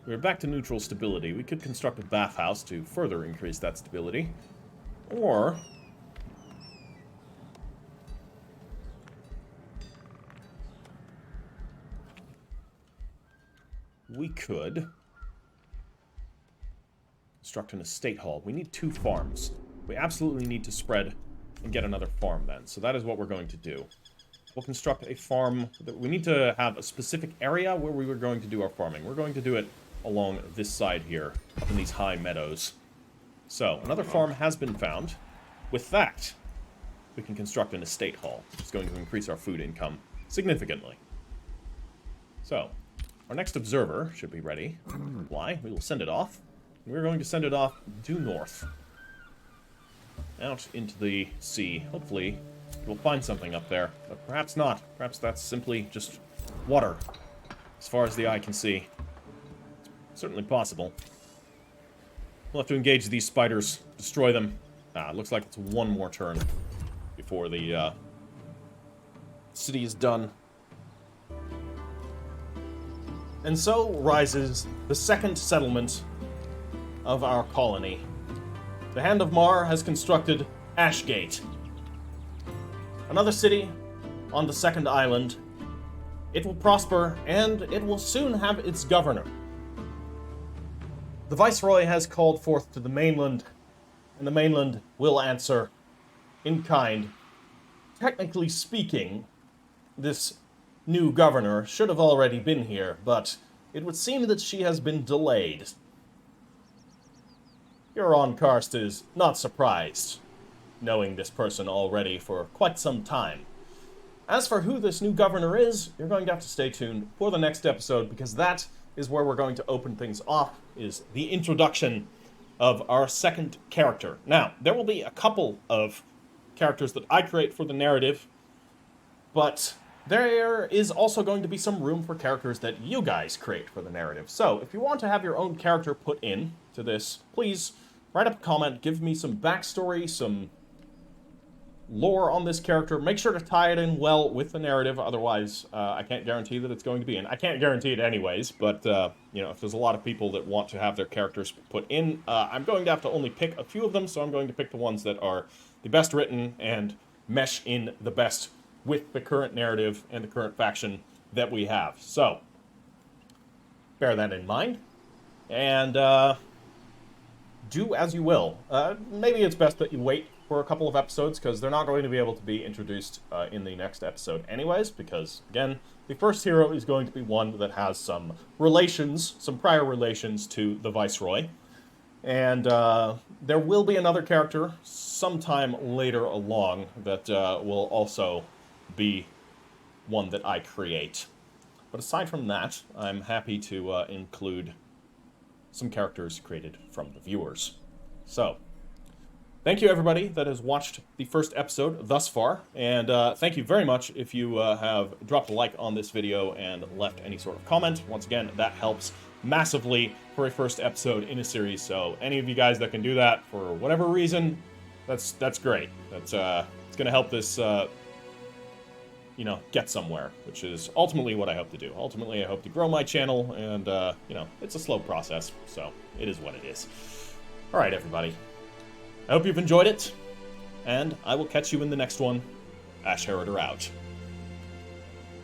We're back to neutral stability. We could construct a bathhouse to further increase that stability. Or we could construct an estate hall. We need 2 farms. We absolutely need to spread and get another farm then. So that is what we're going to do. We'll construct a farm. We need to have a specific area where we were going to do our farming. We're going to do it along this side here, up in these high meadows. So, another farm has been found. With that, we can construct an estate hall, which is going to increase our food income significantly. So, our next observer should be ready. Why? We will send it off. We're going to send it off due north. Out into the sea. Hopefully, we'll find something up there. But perhaps not. Perhaps that's simply just water, as far as the eye can see. It's certainly possible. We'll have to engage these spiders, destroy them. Ah, it looks like it's 1 more turn before the city is done. And so rises the second settlement of our colony. The Hand of Marr has constructed Ashgate, another city on the second island. It will prosper, and it will soon have its governor. The Viceroy has called forth to the mainland, and the mainland will answer in kind. Technically speaking, this new governor should have already been here, but it would seem that she has been delayed. Huron Karst is not surprised, knowing this person already for quite some time. As for who this new governor is, you're going to have to stay tuned for the next episode, because that is where we're going to open things off, is the introduction of our second character. Now, there will be a couple of characters that I create for the narrative, but there is also going to be some room for characters that you guys create for the narrative. So, if you want to have your own character put in to this, please write up a comment, give me some backstory, some lore on this character. Make sure to tie it in well with the narrative, otherwise I can't guarantee that it's going to be in. I can't guarantee it anyways, but, you know, if there's a lot of people that want to have their characters put in, I'm going to have to only pick a few of them, so I'm going to pick the ones that are the best written and mesh in the best with the current narrative and the current faction that we have. So, bear that in mind, and do as you will. Maybe it's best that you wait for a couple of episodes, because they're not going to be able to be introduced in the next episode anyways, because, again, the first hero is going to be one that has some relations, some prior relations to the Viceroy. And there will be another character sometime later along that will also be one that I create. But aside from that, I'm happy to include some characters created from the viewers. So, thank you everybody that has watched the first episode thus far, and thank you very much if you have dropped a like on this video and left any sort of comment. Once again, that helps massively for a first episode in a series, so any of you guys that can do that for whatever reason, that's great. That's it's gonna help this you know, get somewhere, which is ultimately what I hope to do. Ultimately, I hope to grow my channel, and you know, it's a slow process, so it is what it is. All right, everybody. I hope you've enjoyed it, and I will catch you in the next one. Ash Heriter out.